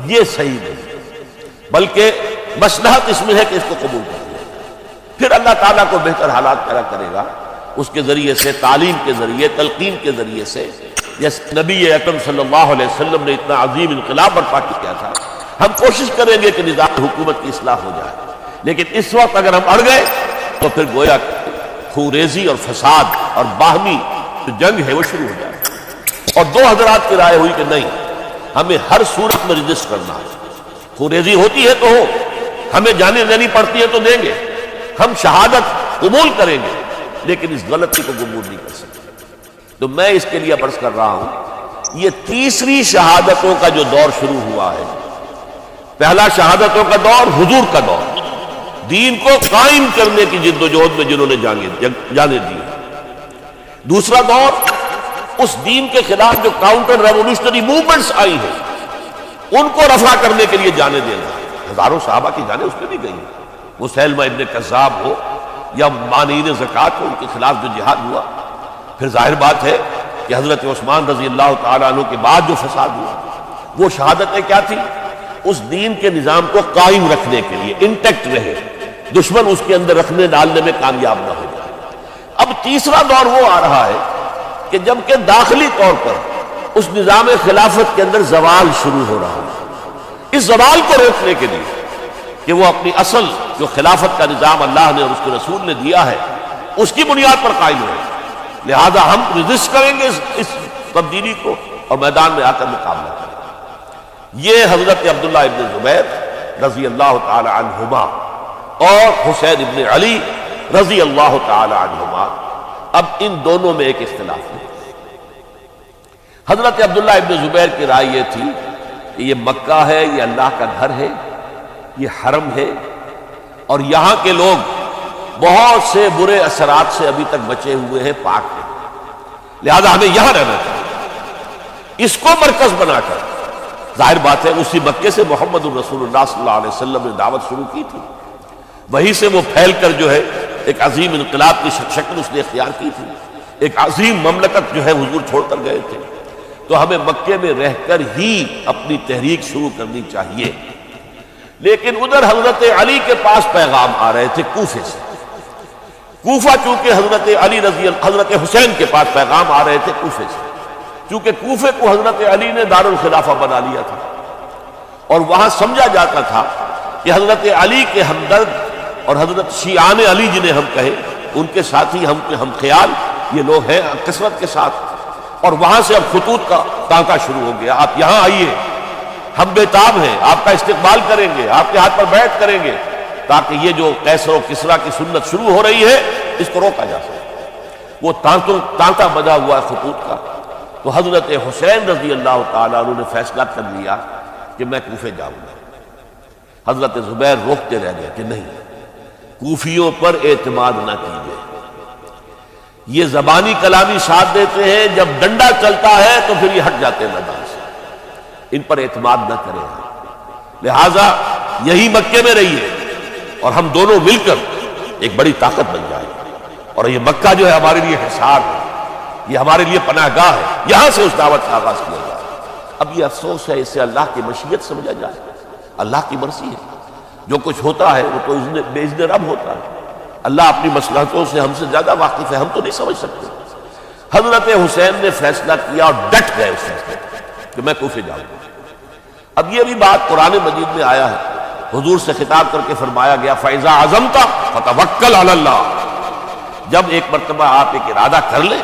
یہ صحیح نہیں، بلکہ مصلحت اس میں ہے کہ اس کو قبول کر لیں، پھر اللہ تعالیٰ کو بہتر حالات پیدا کرے گا اس کے ذریعے سے، تعلیم کے ذریعے، تلقین کے ذریعے سے۔ جیسے نبی اکرم صلی اللہ علیہ وسلم نے اتنا عظیم انقلاب برپا کیا تھا، ہم کوشش کریں گے کہ نظام حکومت کی اصلاح ہو جائے، لیکن اس وقت اگر ہم اڑ گئے تو پھر گویا خوریزی اور فساد اور باہمی جو جنگ ہے وہ شروع ہو جائے۔ اور دو حضرات کی رائے ہوئی کہ نہیں، ہمیں ہر صورت میں رجسٹ کرنا ہے، خوریزی ہوتی ہے تو ہو، ہمیں جانے دینی پڑتی ہے تو دیں گے، ہم شہادت قبول کریں گے، لیکن اس غلطی کو قبول نہیں کر سکتے۔ تو میں اس کے لیے عرض کر رہا ہوں، یہ تیسری شہادتوں کا جو دور شروع ہوا ہے، پہلا شہادتوں کا دور حضور کا دور، دین کو قائم کرنے کی جد و جہد میں جنہوں نے جانے دی۔ دوسرا دور اس دین کے خلاف جو کاؤنٹر ریولوشنری موومنٹس آئی ہیں ان کو رفع کرنے کے لیے جانے دینا۔ ہزاروں صحابہ کی جانیں اس میں بھی گئی، وہ سیلمہ ابن کذاب ہو یا مانعین زکوٰۃ ہو، ان کے خلاف جو جہاد ہوا۔ پھر ظاہر بات ہے کہ حضرت عثمان رضی اللہ تعالیٰ عنہ کے بعد جو فساد ہوا، وہ شہادتیں کیا تھی؟ اس دین کے نظام کو قائم رکھنے کے لیے، انٹیکٹ رہے، دشمن اس کے اندر رکھنے ڈالنے میں کامیاب نہ ہو جائے۔ اب تیسرا دور وہ آ رہا ہے کہ جب کہ داخلی طور پر اس نظام خلافت کے اندر زوال شروع ہو رہا ہے، اس زوال کو روکنے کے لیے کہ وہ اپنی اصل جو خلافت کا نظام اللہ نے اور اس کے رسول نے دیا ہے اس کی بنیاد پر قائم رہے، لہذا ہم رجسٹ کریں گے اس تبدیلی کو اور میدان میں آ کر مقابلہ کریں۔ یہ حضرت عبداللہ ابن زبیر رضی اللہ تعالی عنہما اور حسین ابن علی رضی اللہ تعالی عنہما، اب ان دونوں میں ایک اختلاف ہے۔ حضرت عبداللہ ابن زبیر کی رائے یہ تھی کہ یہ مکہ ہے، یہ اللہ کا گھر ہے، یہ حرم ہے، اور یہاں کے لوگ بہت سے برے اثرات سے ابھی تک بچے ہوئے ہیں، پاک ہیں، لہذا ہمیں یہاں رہنا چاہیے۔ اس کو مرکز بنا کر ظاہر بات ہے اسی مکے سے محمد الرسول اللہ صلی اللہ علیہ وسلم نے دعوت شروع کی تھی، وہیں سے وہ پھیل کر جو ہے ایک عظیم انقلاب کی شکل اس نے اختیار کی تھی، ایک عظیم مملکت جو ہے حضور چھوڑ کر گئے تھے۔ تو ہمیں مکے میں رہ کر ہی اپنی تحریک شروع کرنی چاہیے، لیکن ادھر حضرت علی کے پاس پیغام آ رہے تھے کوفے سے۔ کوفہ چونکہ حضرت حسین کے پاس پیغام آ رہے تھے کوفے سے، چونکہ کوفے کو حضرت علی نے دارالخلافہ بنا لیا تھا، اور وہاں سمجھا جاتا تھا کہ حضرت علی کے ہمدرد اور حضرت شیعان علی جنہیں ہم کہیں ان کے ساتھی ہم خیال یہ لوگ ہیں کثرت کے ساتھ، اور وہاں سے اب خطوط کا تانکا شروع ہو گیا، آپ یہاں آئیے، ہم بےتاب ہیں، آپ کا استقبال کریں گے، آپ کے ہاتھ پر بیعت کریں گے، تاکہ یہ جو قیصر و کسریٰ کی سنت شروع ہو رہی ہے اس کو روکا جا سکے۔ وہ تانکا بنا ہوا ہے خطوط کا۔ تو حضرت حسین رضی اللہ تعالیٰ عنہ نے فیصلہ کر لیا کہ میں کوفے جاؤں گا۔ حضرت زبیر روکتے رہ گئے کہ نہیں، کوفیوں پر اعتماد نہ کیجیے، یہ زبانی کلامی ساتھ دیتے ہیں، جب ڈنڈا چلتا ہے تو پھر یہ ہٹ جاتے ہیں میدان سے، ان پر اعتماد نہ کریں، لہذا یہی مکے میں رہیے اور ہم دونوں مل کر ایک بڑی طاقت بن جائیں، اور یہ مکہ جو ہے ہمارے لیے حصار ہے، یہ ہمارے لیے پناہ گاہ ہے، یہاں سے اس دعوت کا آغاز کیا جائے۔ اب یہ افسوس ہے اسے اللہ کی مشیت سمجھا جائے، اللہ کی مرضی ہے، جو کچھ ہوتا ہے وہ تو باذن رب ہوتا ہے، اللہ اپنی مصلحتوں سے ہم سے زیادہ واقف ہے، ہم تو نہیں سمجھ سکتے۔ حضرت حسین نے فیصلہ کیا اور ڈٹ گئے اس فیصلے کہ میں کوفے جاؤں گا۔ اب یہ بھی بات قرآن مجید میں آیا ہے، حضور سے خطاب کر کے فرمایا گیا فَإِذَا عَزَمْتَ فَتَوَكَّلْ عَلَى اللَّهِ، جب ایک مرتبہ آپ ایک ارادہ کر لیں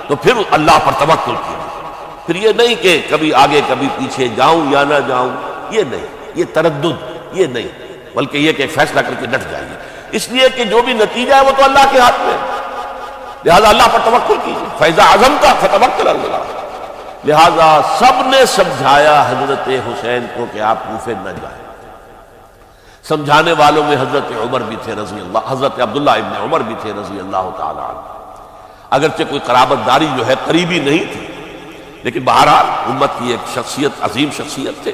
تو پھر اللہ پر توکل کیجیے، پھر یہ نہیں کہ کبھی آگے کبھی پیچھے جاؤں یا نہ جاؤں، یہ نہیں، یہ تردد یہ نہیں، بلکہ یہ کہ فیصلہ کر کے ڈٹ جائیے، اس لیے کہ جو بھی نتیجہ ہے وہ تو اللہ کے ہاتھ میں ہے، لہذا اللہ پر توکل کیجیے۔ فَإِذَا عَزَمْتَ فَتَوَكَّلْ عَلَى اللَّهِ، لہذا سب نے سمجھایا حضرت حسین کو کہ آپ کوفے نہ جائیں۔ سمجھانے والوں میں حضرت عمر بھی تھے رضی اللہ، حضرت عبداللہ ابن عمر بھی تھے رضی اللہ تعالی عنہ، اگرچہ کوئی قرابت داری جو ہے قریبی نہیں تھی، لیکن بہرحال امت کی ایک شخصیت، عظیم شخصیت تھے۔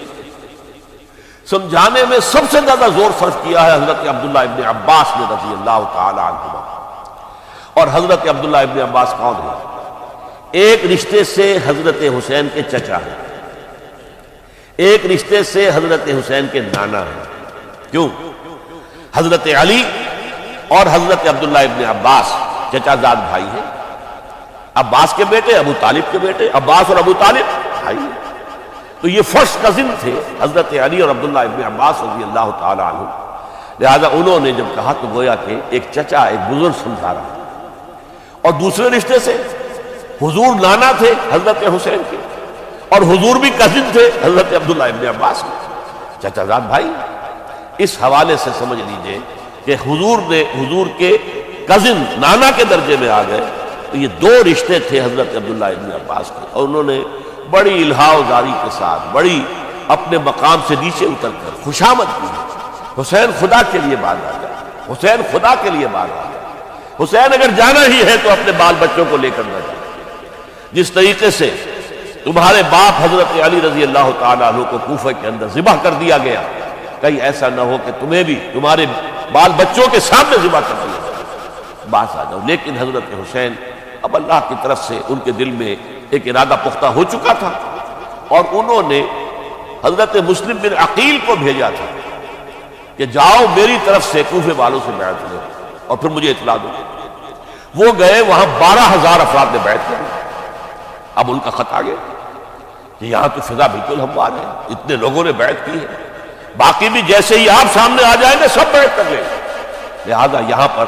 سمجھانے میں سب سے زیادہ زور صرف کیا ہے حضرت عبداللہ ابن عباس نے رضی اللہ تعالی عنہما۔ اور حضرت عبداللہ ابن عباس کون ہے؟ ایک رشتے سے حضرت حسین کے چچا ہیں، ایک رشتے سے حضرت حسین کے نانا ہیں۔ کیوں؟ حضرت علی اور حضرت عبداللہ ابن عباس چچا زاد بھائی ہیں، عباس کے بیٹے ابو طالب کے بیٹے، عباس اور ابو طالب بھائی ہیں، تو یہ فرسٹ کزن تھے حضرت علی اور عبداللہ ابن عباس رضی اللہ تعالی عنہ، لہذا انہوں نے جب کہا تو گویا کہ ایک چچا ایک بزرگ سمجھا رہا، اور دوسرے رشتے سے حضور نانا تھے حضرت حسین کے، اور حضور بھی کزن تھے حضرت عبداللہ ابن عباس کے، چچا زاد بھائی۔ اس حوالے سے سمجھ لیجئے کہ حضور کے کزن نانا کے درجے میں آ گئے، تو یہ دو رشتے تھے حضرت عبداللہ ابن عباس کے، اور انہوں نے بڑی الہا و زاری کے ساتھ بڑی اپنے مقام سے نیچے اتر کر خوشامد کی، حسین خدا کے لیے باز آ جائے، حسین خدا کے لیے باز آ جائے، حسین اگر جانا ہی ہے تو اپنے بال بچوں کو لے کر نہ جائے۔ جس طریقے سے تمہارے باپ حضرت علی رضی اللہ تعالیٰ عنہ کو کوفہ کے اندر ذبح کر دیا گیا، کہیں ایسا نہ ہو کہ تمہیں بھی تمہارے بال بچوں کے سامنے ذبح کر دیا جائے، باز آ جاؤ۔ لیکن حضرت حسین اب اللہ کی طرف سے ان کے دل میں ایک ارادہ پختہ ہو چکا تھا، اور انہوں نے حضرت مسلم بن عقیل کو بھیجا تھا کہ جاؤ میری طرف سے کوفے والوں سے بیعت لو اور پھر مجھے اطلاع دو۔ وہ گئے، وہاں 12,000 افراد نے بیعت کر لی۔ اب ان کا خط آ گیا کہ یہاں تو فضا بالکل ہموار ہے، اتنے لوگوں نے بیعت کی ہے، باقی بھی جیسے ہی آپ سامنے آ جائیں گے سب بیعت کر لیں گے، لہذا یہاں پر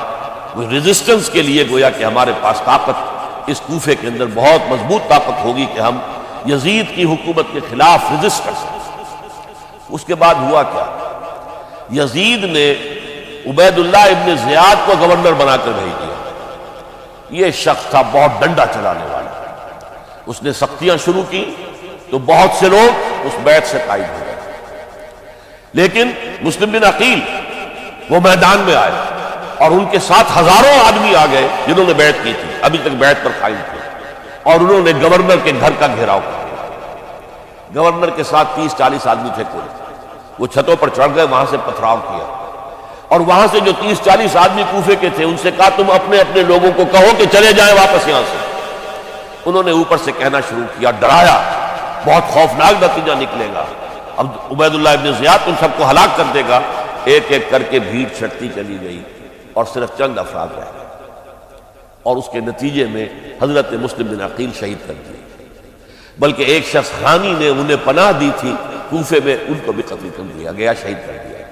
وہ ریزسٹنس کے لیے گویا کہ ہمارے پاس طاقت اس کوفے کے اندر بہت مضبوط طاقت ہوگی کہ ہم یزید کی حکومت کے خلاف ریزسٹ کر سکیں۔ اس کے بعد ہوا کیا؟ یزید نے عبید اللہ ابن زیاد کو گورنر بنا کر بھیج دیا۔ یہ شخص تھا بہت ڈنڈا چلانے والا، اس نے سختیاں شروع کی تو بہت سے لوگ اس بیعت سے قائد ہو گئے، لیکن مسلم بن عقیل وہ میدان میں آئے اور ان کے ساتھ ہزاروں آدمی آ گئے جنہوں نے بیعت کی تھی، ابھی تک بیعت پر قائم تھے، اور انہوں نے گورنر کے گھر کا گھیراؤ کیا۔ گورنر کے ساتھ 30-40 آدمی تھے پورے، وہ چھتوں پر چڑھ گئے، وہاں سے پتھراؤ کیا، اور وہاں سے جو 30-40 آدمی کوفے کے تھے ان سے کہا تم اپنے اپنے لوگوں کو کہو کہ چلے جائیں واپس یہاں سے۔ انہوں نے اوپر سے کہنا شروع کیا، ڈرایا، بہت خوفناک نتیجہ نکلے گا، اب عبید اللہ ابن زیاد تم سب کو ہلاک کر دے گا۔ ایک ایک کر کے بھیڑ چھٹتی چلی گئی اور صرف چند افراد رہ گئے، اور اس کے نتیجے میں حضرت مسلم بن عقیل شہید کر دیے، بلکہ ایک شخص خانی نے انہیں پناہ دی تھی کوفے میں، ان کو بھی قتل کر دیا گیا، شہید کر دیا۔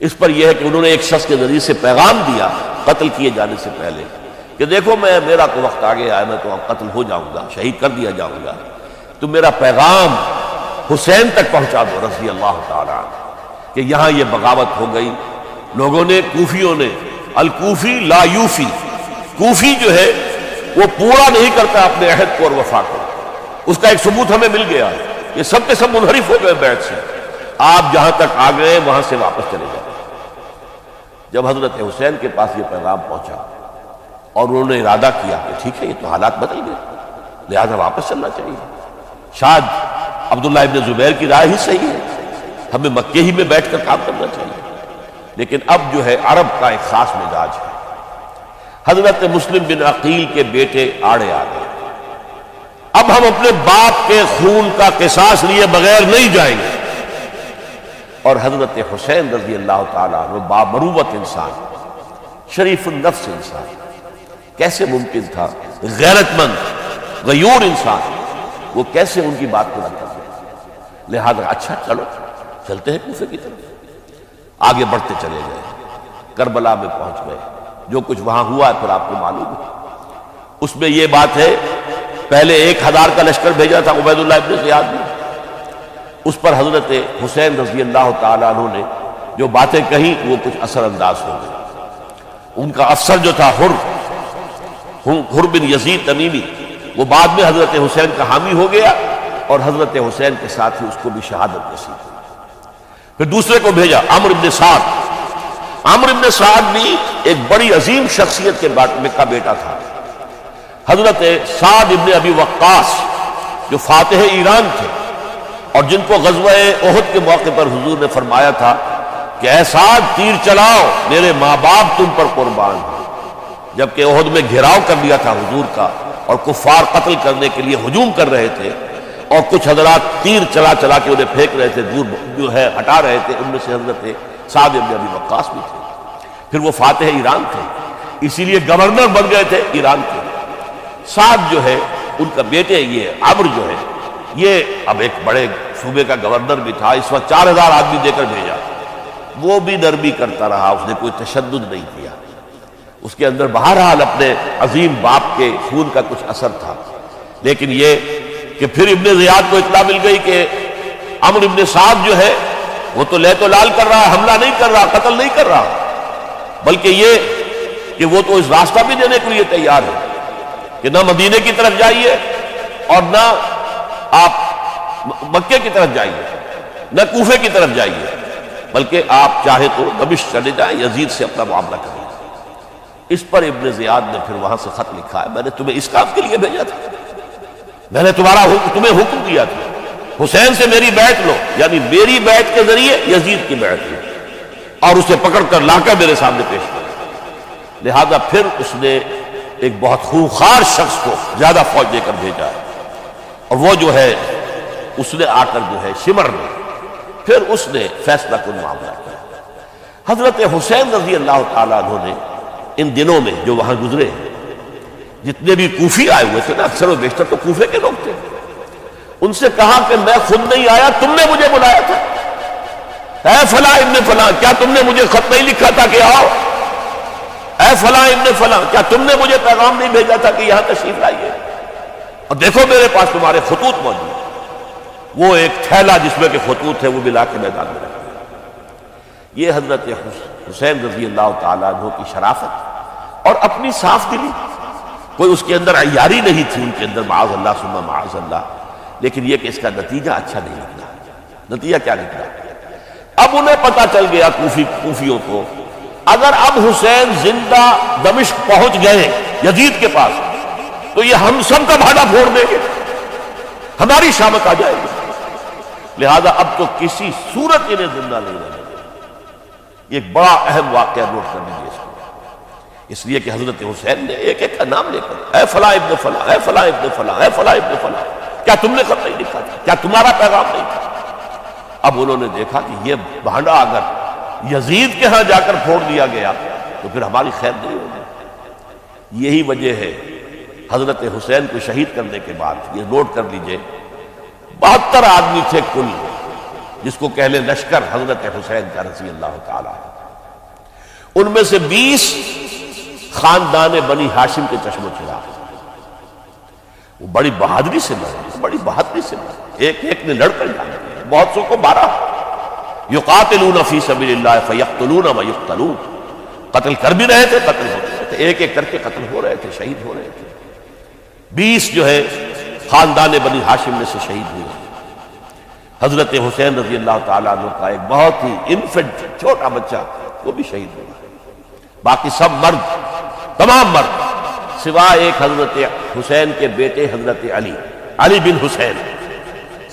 اس پر یہ ہے کہ انہوں نے ایک شخص کے ذریعے سے پیغام دیا قتل کیے جانے سے پہلے کہ دیکھو میرا تو وقت آگے آیا، میں تو اب قتل ہو جاؤں گا، شہید کر دیا جاؤں گا، تو میرا پیغام حسین تک پہنچا دو رضی اللہ تعالیٰ کہ یہاں یہ بغاوت ہو گئی۔ لوگوں نے، کوفیوں نے، الکوفی لا یوفی، کوفی جو ہے وہ پورا نہیں کرتا اپنے عہد کو اور وفا کو، اس کا ایک ثبوت ہمیں مل گیا ہے، یہ سب کے سب منحرف ہو گئے بیعت سے، آپ جہاں تک آ گئے وہاں سے واپس چلے جائیں۔ جب حضرت حسین کے پاس یہ پیغام پہنچا اور انہوں نے ارادہ کیا کہ ٹھیک ہے یہ تو حالات بدل گئے، لہذا واپس چلنا چاہیے، شاید عبداللہ ابن زبیر کی رائے ہی صحیح ہے، ہمیں مکے ہی میں بیٹھ کر کام کرنا چاہیے، لیکن اب جو ہے عرب کا ایک خاص مزاج ہے۔ حضرت مسلم بن عقیل کے بیٹے آڑے آ گئے، اب ہم اپنے باپ کے خون کا قصاص لیے بغیر نہیں جائیں گے، اور حضرت حسین رضی اللہ تعالیٰ عنہ بامروت انسان، شریف النفس انسان، کیسے ممکن تھا غیرت مند غیور انسان وہ کیسے ان کی بات کو رد کر دے؟ لہذا اچھا چلو چلتے ہیں کوفے کی طرف، آگے بڑھتے چلے گئے، کربلا میں پہنچ گئے، جو کچھ وہاں ہوا ہے پھر آپ کو معلوم ہے۔ اس میں یہ بات ہے پہلے 1000 کا لشکر بھیجا تھا عبید اللہ ابن زیاد نے، اس پر حضرت حسین رضی اللہ تعالیٰ عنہ نے جو باتیں کہیں وہ کچھ اثر انداز ہو گئی۔ ان کا افسر جو تھا حر بن یزید تمیمی، وہ بعد میں حضرت حسین کا حامی ہو گیا اور حضرت حسین کے ساتھ ہی اس کو بھی شہادت نصیب ہوئی۔ پھر دوسرے کو بھیجا عمرو بن سعد، عمرو بن سعد بھی ایک بڑی عظیم شخصیت کے کا بیٹا تھا، حضرت سعد ابن ابی وقاص جو فاتح ایران تھے اور جن کو غزوہ احد کے موقع پر حضور نے فرمایا تھا کہ اے سعد تیر چلاؤ، میرے ماں باپ تم پر قربان ہیں، جبکہ احد میں گھیراؤ کر لیا تھا حضور کا اور کفار قتل کرنے کے لیے ہجوم کر رہے تھے، اور کچھ حضرات تیر چلا چلا کے انہیں پھینک رہے تھے، دور جو ہے ہٹا رہے تھے، ان میں سے حضرت سعد ابن ابی وقاص بھی تھے۔ پھر وہ فاتح ایران تھے، اسی لیے گورنر بن گئے تھے ایران کے۔ سعد جو ہے ان کا بیٹے، یہ عمرو جو ہے یہ اب ایک بڑے صوبے کا گورنر بھی تھا، اس وقت 4000 آدمی دے کر بھیجا، وہ بھی نرمی کرتا رہا، اس نے کوئی تشدد نہیں کیا، اس کے اندر بہرحال اپنے عظیم باپ کے خون کا کچھ اثر تھا۔ لیکن یہ کہ پھر ابن زیاد کو اطلاع مل گئی کہ عمرو ابن سعد جو ہے وہ تو لے تو لال کر رہا ہے، حملہ نہیں کر رہا، قتل نہیں کر رہا، بلکہ یہ کہ وہ تو اس راستہ بھی دینے کے لیے تیار ہے کہ نہ مدینے کی طرف جائیے اور نہ آپ مکے کی طرف جائیے، نہ کوفے کی طرف جائیے، بلکہ آپ چاہے تو دمشق چلے جائیں، یزید سے اپنا معاملہ کریں۔ اس پر ابن زیاد نے پھر وہاں سے خط لکھا ہے، میں نے تمہیں اس کام کے لیے بھیجا تھا، میں نے تمہیں حکم دیا تھا حسین سے میری بیعت لو، یعنی میری بیعت کے ذریعے یزید کی بیعت لو، اور اسے پکڑ کر لا کر میرے سامنے پیش کرو۔ لہذا پھر اس نے ایک بہت خونخوار شخص کو زیادہ فوج دے کر بھیجا، اور وہ جو ہے اس نے آ کر جو ہے شمر میں پھر اس نے فیصلہ کن معاملہ کیا۔ حضرت حسین رضی اللہ تعالیٰ عنہ نے ان دنوں میں جو وہاں گزرے ہیں، جتنے بھی کوفی آئے ہوئے تھے نا، اکثر و بیشتر تو کوفے کے لوگ تھے، ان سے کہا کہ میں خود نہیں آیا، تم نے مجھے بلایا تھا، اے فلاں ابن فلاں کیا تم نے مجھے خط نہیں لکھا تھا کہ آؤ؟ اے فلاں ابن فلاں کیا تم نے مجھے پیغام نہیں بھیجا تھا کہ یہاں تشریف لائیے؟ اور دیکھو میرے پاس تمہارے خطوط موجود ہیں۔ وہ ایک تھیلا جس میں کہ خطوط ہے وہ بھی لا کے میدان میں رکھ دیا۔ یہ حضرت حسین رضی اللہ تعالیٰ عنہ کی شرافت اور اپنی صاف دلی، کوئی اس کے اندر عیاری نہیں تھی ان کے اندر، معاذ اللہ ثم معاذ اللہ، لیکن یہ کہ اس کا نتیجہ اچھا نہیں نکلا۔ نتیجہ کیا نکلا؟ اب انہیں پتہ چل گیا کوفیوں کو، اگر اب حسین زندہ دمشق پہنچ گئے یزید کے پاس تو یہ ہم سب کا بھاڑا پھوڑ دیں گے، ہماری شامت آ جائے گی، لہذا اب تو کسی صورت انہیں زندہ نہیں رہنے دیں۔ یہ ایک بڑا اہم واقعہ نوٹ کر لیجیے اس کو، اس لیے کہ حضرت حسین نے ایک ایک کا نام لے کر اے فلاں ابن فلاں، اے فلاں ابن فلاں، اے فلاں ابن فلاں، کیا تم نے خط نہیں لکھا تھا؟ کیا تمہارا پیغام نہیں تھا؟ اب انہوں نے دیکھا کہ یہ بھانڈا اگر یزید کے ہاں جا کر پھوڑ دیا گیا تو پھر ہماری خیر نہیں ہوگی۔ یہی وجہ ہے حضرت حسین کو شہید کرنے کے بعد، یہ نوٹ کر لیجئے، 72 آدمی تھے کل، جس کو کہہ لیں لشکر حضرت حسین کا رضی اللہ تعالیٰ، ان میں سے 20 خاندان بنی ہاشم کے چشم و چراغ، وہ بڑی بہادری سے لڑے، بڑی بہادری سے لڑے، ایک ایک نے لڑ کر جانا، بہت سو کو 12 یقاتلون فی سبیل اللہ فیقتلون ویقتلون، قتل کر بھی رہے تھے، قتل ہو رہے تھے، ایک ایک کر کے قتل ہو رہے تھے، شہید ہو رہے تھے۔ 20 جو ہے خاندان بنی ہاشم میں سے شہید ہوئے۔ حضرت حسین رضی اللہ تعالیٰ عنہ کا ایک بہت ہی انفنٹ چھوٹا بچہ، وہ بھی شہید ہوا۔ باقی سب مرد، تمام مرد، سوائے ایک حضرت حسین کے بیٹے حضرت علی بن حسین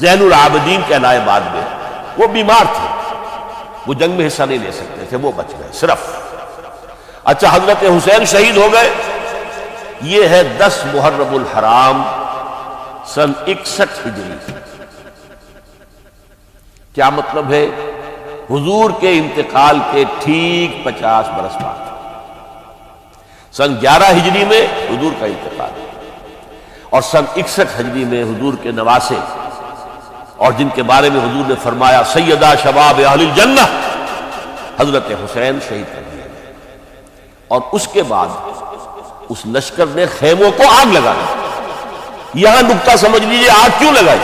زین العابدین کہلائے بعد میں، وہ بیمار تھے، وہ جنگ میں حصہ نہیں لے سکتے تھے، وہ بچ گئے صرف۔ اچھا، حضرت حسین شہید ہو گئے، یہ ہے 10 محرم الحرام سن 61 ہجری۔ کیا مطلب ہے؟ حضور کے انتقال کے ٹھیک 50 برس بعد، سن 11 ہجری میں حضور کا انتقال، اور سن 61 ہجری میں حضور کے نواسے، اور جن کے بارے میں حضور نے فرمایا سیدہ شباب اہل الجنہ، حضرت حسین شہید کر دیا گیا۔ اور اس کے بعد اس لشکر نے خیموں کو آگ لگا دی۔ یہاں نکتہ سمجھ لیجیے، آگ کیوں لگائی؟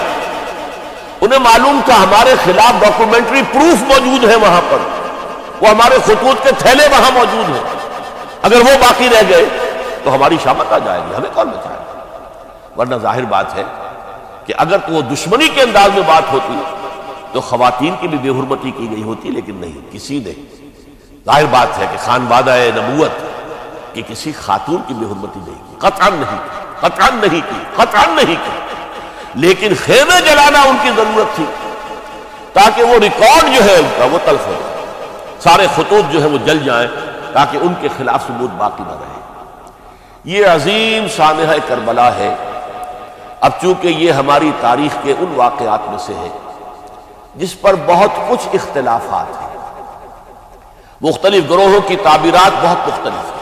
انہیں معلوم تھا ہمارے خلاف ڈاکومنٹری پروف موجود ہے وہاں پر، وہ ہمارے خطوط کے تھیلے وہاں موجود ہیں، اگر وہ باقی رہ گئے تو ہماری شامت آ جائے گی، ہمیں کون بچائے گا؟ ورنہ ظاہر بات ہے کہ اگر تو وہ دشمنی کے انداز میں بات ہوتی تو خواتین کی بھی بے حرمتی کی گئی ہوتی، لیکن نہیں، کسی نے، ظاہر بات ہے کہ خانوادہ نبوت کہ کسی خاتون کی بے حرمتی نہیں کی، قطعاً نہیں کی، قطعاً نہیں کی، قطعاً نہیں کی، لیکن خیمے جلانا ان کی ضرورت تھی تاکہ وہ ریکارڈ جو ہے ان کا وہ تلف ہو جائے، سارے خطوط جو ہے وہ جل جائیں تاکہ ان کے خلاف ثبوت باقی نہ رہے۔ یہ عظیم سانحہ کربلا ہے۔ اب چونکہ یہ ہماری تاریخ کے ان واقعات میں سے ہے جس پر بہت کچھ اختلافات ہیں، مختلف گروہوں کی تعبیرات بہت مختلف ہیں۔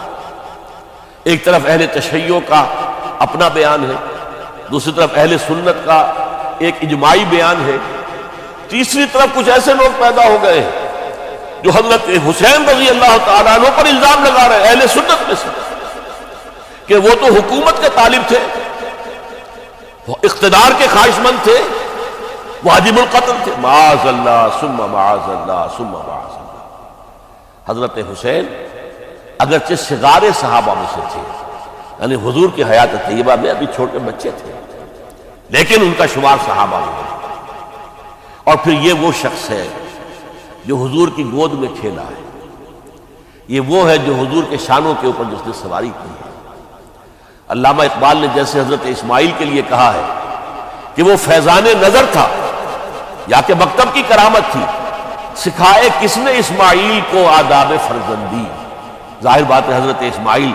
ایک طرف اہل تشیع کا اپنا بیان ہے، دوسری طرف اہل سنت کا ایک اجماعی بیان ہے، تیسری طرف کچھ ایسے لوگ پیدا ہو گئے ہیں جو حضرت حسین رضی اللہ تعالیٰ عنہ پر الزام لگا رہے ہیں، اہل سنت میں سے، کہ وہ تو حکومت کے طالب تھے، وہ اقتدار کے خواہش مند تھے، واجب القتل تھے۔ معاذ اللہ ثم معاذ اللہ ثم معاذ اللہ۔ حضرت حسین اگرچہ صغار صحابہ میں سے تھے، یعنی حضور کی حیات طیبہ میں ابھی چھوٹے بچے تھے، لیکن ان کا شمار صحابہ میں ہے۔ اور پھر یہ وہ شخص ہے جو حضور کی گود میں کھیلا ہے، یہ وہ ہے جو حضور کے شانوں کے اوپر جس نے سواری کی ہے۔ علامہ اقبال نے جیسے حضرت اسماعیل کے لیے کہا ہے کہ وہ فیضان نظر تھا یا کہ مکتب کی کرامت تھی، سکھائے کس نے اسماعیل کو آداب فرزندی۔ ظاہر بات ہے حضرت اسماعیل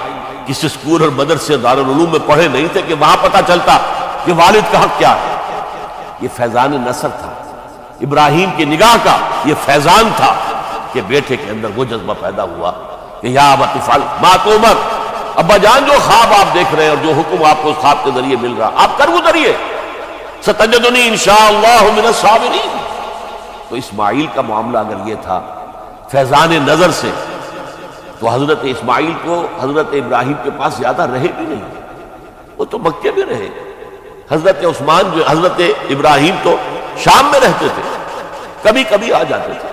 کسی اسکول اور مدرسے دارالعلوم میں پڑھے نہیں تھے کہ وہاں پتہ چلتا کہ والد کا حق کیا ہے۔ یہ فیضان نصر تھا، ابراہیم کی نگاہ کا یہ فیضان تھا کہ بیٹے کے اندر وہ جذبہ پیدا ہوا کہ یا ابت افعل ما تؤمر، ابا جان جو خواب آپ دیکھ رہے ہیں اور جو حکم آپ کو اس خواب کے ذریعے مل رہا آپ کر گزریے، ستجدنی انشاءاللہ من الصابرین۔ تو اسماعیل کا معاملہ اگر یہ تھا فیضان نظر سے، تو حضرت اسماعیل کو حضرت ابراہیم کے پاس زیادہ رہے بھی نہیں، وہ تو مکے میں رہے۔ حضرت عثمان جو حضرت ابراہیم تو شام میں رہتے تھے، کبھی کبھی آ جاتے تھے،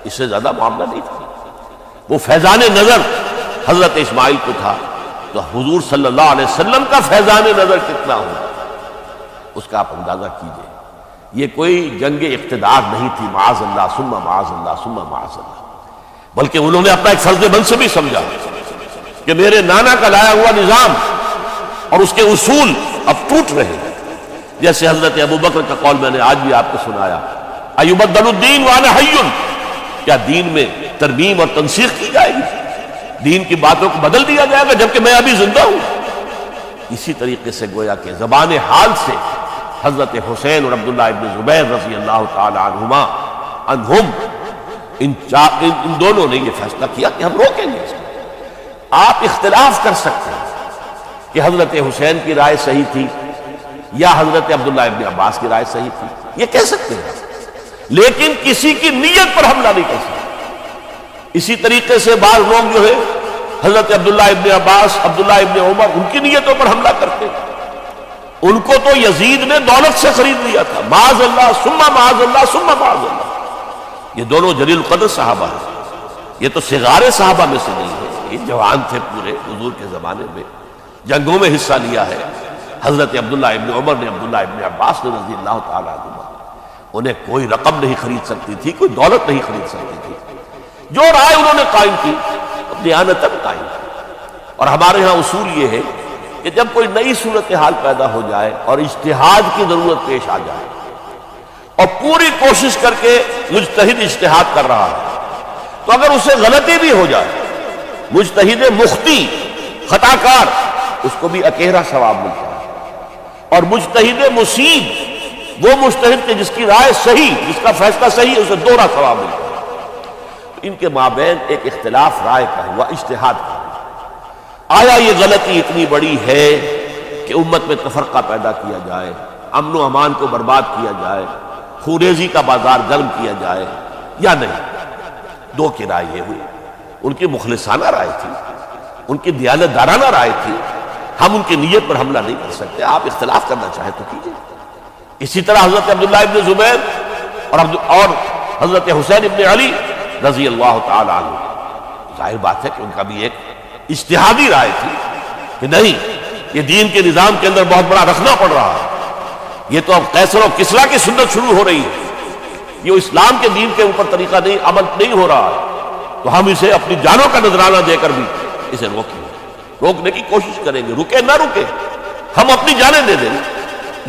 اس سے زیادہ معاملہ نہیں تھا۔ وہ فیضان نظر حضرت اسماعیل کو تھا، تو حضور صلی اللہ علیہ وسلم کا فیضان نظر کتنا ہوگا اس کا آپ اندازہ کیجئے۔ یہ کوئی جنگ اقتدار نہیں تھی، معاذ اللہ ثم معاذ اللہ ثم معاذ اللہ، بلکہ انہوں نے اپنا ایک فرض منصبی سمجھا کہ میرے نانا کا لایا ہوا نظام اور اس کے اصول اب ٹوٹ رہے ہیں، جیسے حضرت ابو بکر کا قول میں نے آج بھی آپ کو سنایا، ایبدل الدین وانا حی، کیا دین میں ترمیم اور تنسیخ کی جائے گی؟ دین کی باتوں کو بدل دیا جائے گا جبکہ میں ابھی زندہ ہوں؟ اسی طریقے سے گویا کہ زبان حال سے حضرت حسین اور عبداللہ ابن زبیر رضی اللہ تعالی عنہما ان دونوں نے یہ فیصلہ کیا کہ ہم روکیں گے اس کو۔ آپ اختلاف کر سکتے ہیں کہ حضرت حسین کی رائے صحیح تھی یا حضرت عبداللہ ابن عباس کی رائے صحیح تھی، یہ کہہ سکتے ہیں، لیکن کسی کی نیت پر حملہ نہیں کر سکتے۔ اسی طریقے سے بعض لوگ جو ہے حضرت عبداللہ ابن عباس، عبداللہ ابن عمر، ان کی نیتوں پر حملہ کرتے ہیں۔ ان کو تو یزید نے دولت سے خرید لیا تھا، معاذ اللہ ثم معاذ اللہ ثم معاذ اللہ۔ یہ دونوں جلیل القدر صحابہ ہیں، یہ تو صغار صحابہ میں سے نہیں ہے، یہ جوان تھے پورے حضور کے زمانے میں، جنگوں میں حصہ لیا ہے۔ حضرت عبداللہ ابن عمر نے، عبداللہ ابن عباس نے رضی اللہ تعالیٰ عنہما، انہیں کوئی رقم نہیں خرید سکتی تھی، کوئی دولت نہیں خرید سکتی تھی۔ جو رائے انہوں نے قائم کی دیانتاً قائم کی۔ اور ہمارے ہاں اصول یہ ہے کہ جب کوئی نئی صورتحال پیدا ہو جائے اور اجتہاد کی ضرورت پیش آ جائے اور پوری کوشش کر کے مجتہد اجتہاد کر رہا ہے، تو اگر اسے غلطی بھی ہو جائے، مجتہد مخطی خطا کار، اس کو بھی اکیرا ثواب ملتا ہے، اور مجتہد مصیب وہ مجتہد کے جس کی رائے صحیح، جس کا فیصلہ صحیح ہے، اسے دوہرا ثواب ملتا ہے۔ ان کے مابین ایک اختلاف رائے کا ہوا، اجتہاد کا۔ آیا یہ غلطی اتنی بڑی ہے کہ امت میں تفرقہ پیدا کیا جائے، امن و امان کو برباد کیا جائے، خوریزی کا بازار گرم کیا جائے، یا نہیں؟ دو کی رائے یہ ہوئی۔ ان کی مخلصانہ رائے تھی، ان کی دیانت دارانہ رائے تھی، ہم ان کی نیت پر حملہ نہیں کر سکتے۔ آپ اختلاف کرنا چاہیں تو کیجیے۔ اسی طرح حضرت عبداللہ ابن زبیر اور حضرت حسین ابن علی رضی اللہ تعالی عنہ، ظاہر بات ہے کہ ان کا بھی ایک اجتہادی رائے تھی کہ نہیں، یہ دین کے نظام کے اندر بہت بڑا رکھنا پڑ رہا ہے، یہ تو اب قیصر و کسریٰ کی سنت شروع ہو رہی ہے، یہ اسلام کے دین کے اوپر طریقہ نہیں، عمل نہیں ہو رہا ہے، تو ہم اسے اپنی جانوں کا نذرانہ دے کر بھی اسے روکنے کی کوشش کریں گے، رکے نہ رکے ہم اپنی جانیں دے دیں۔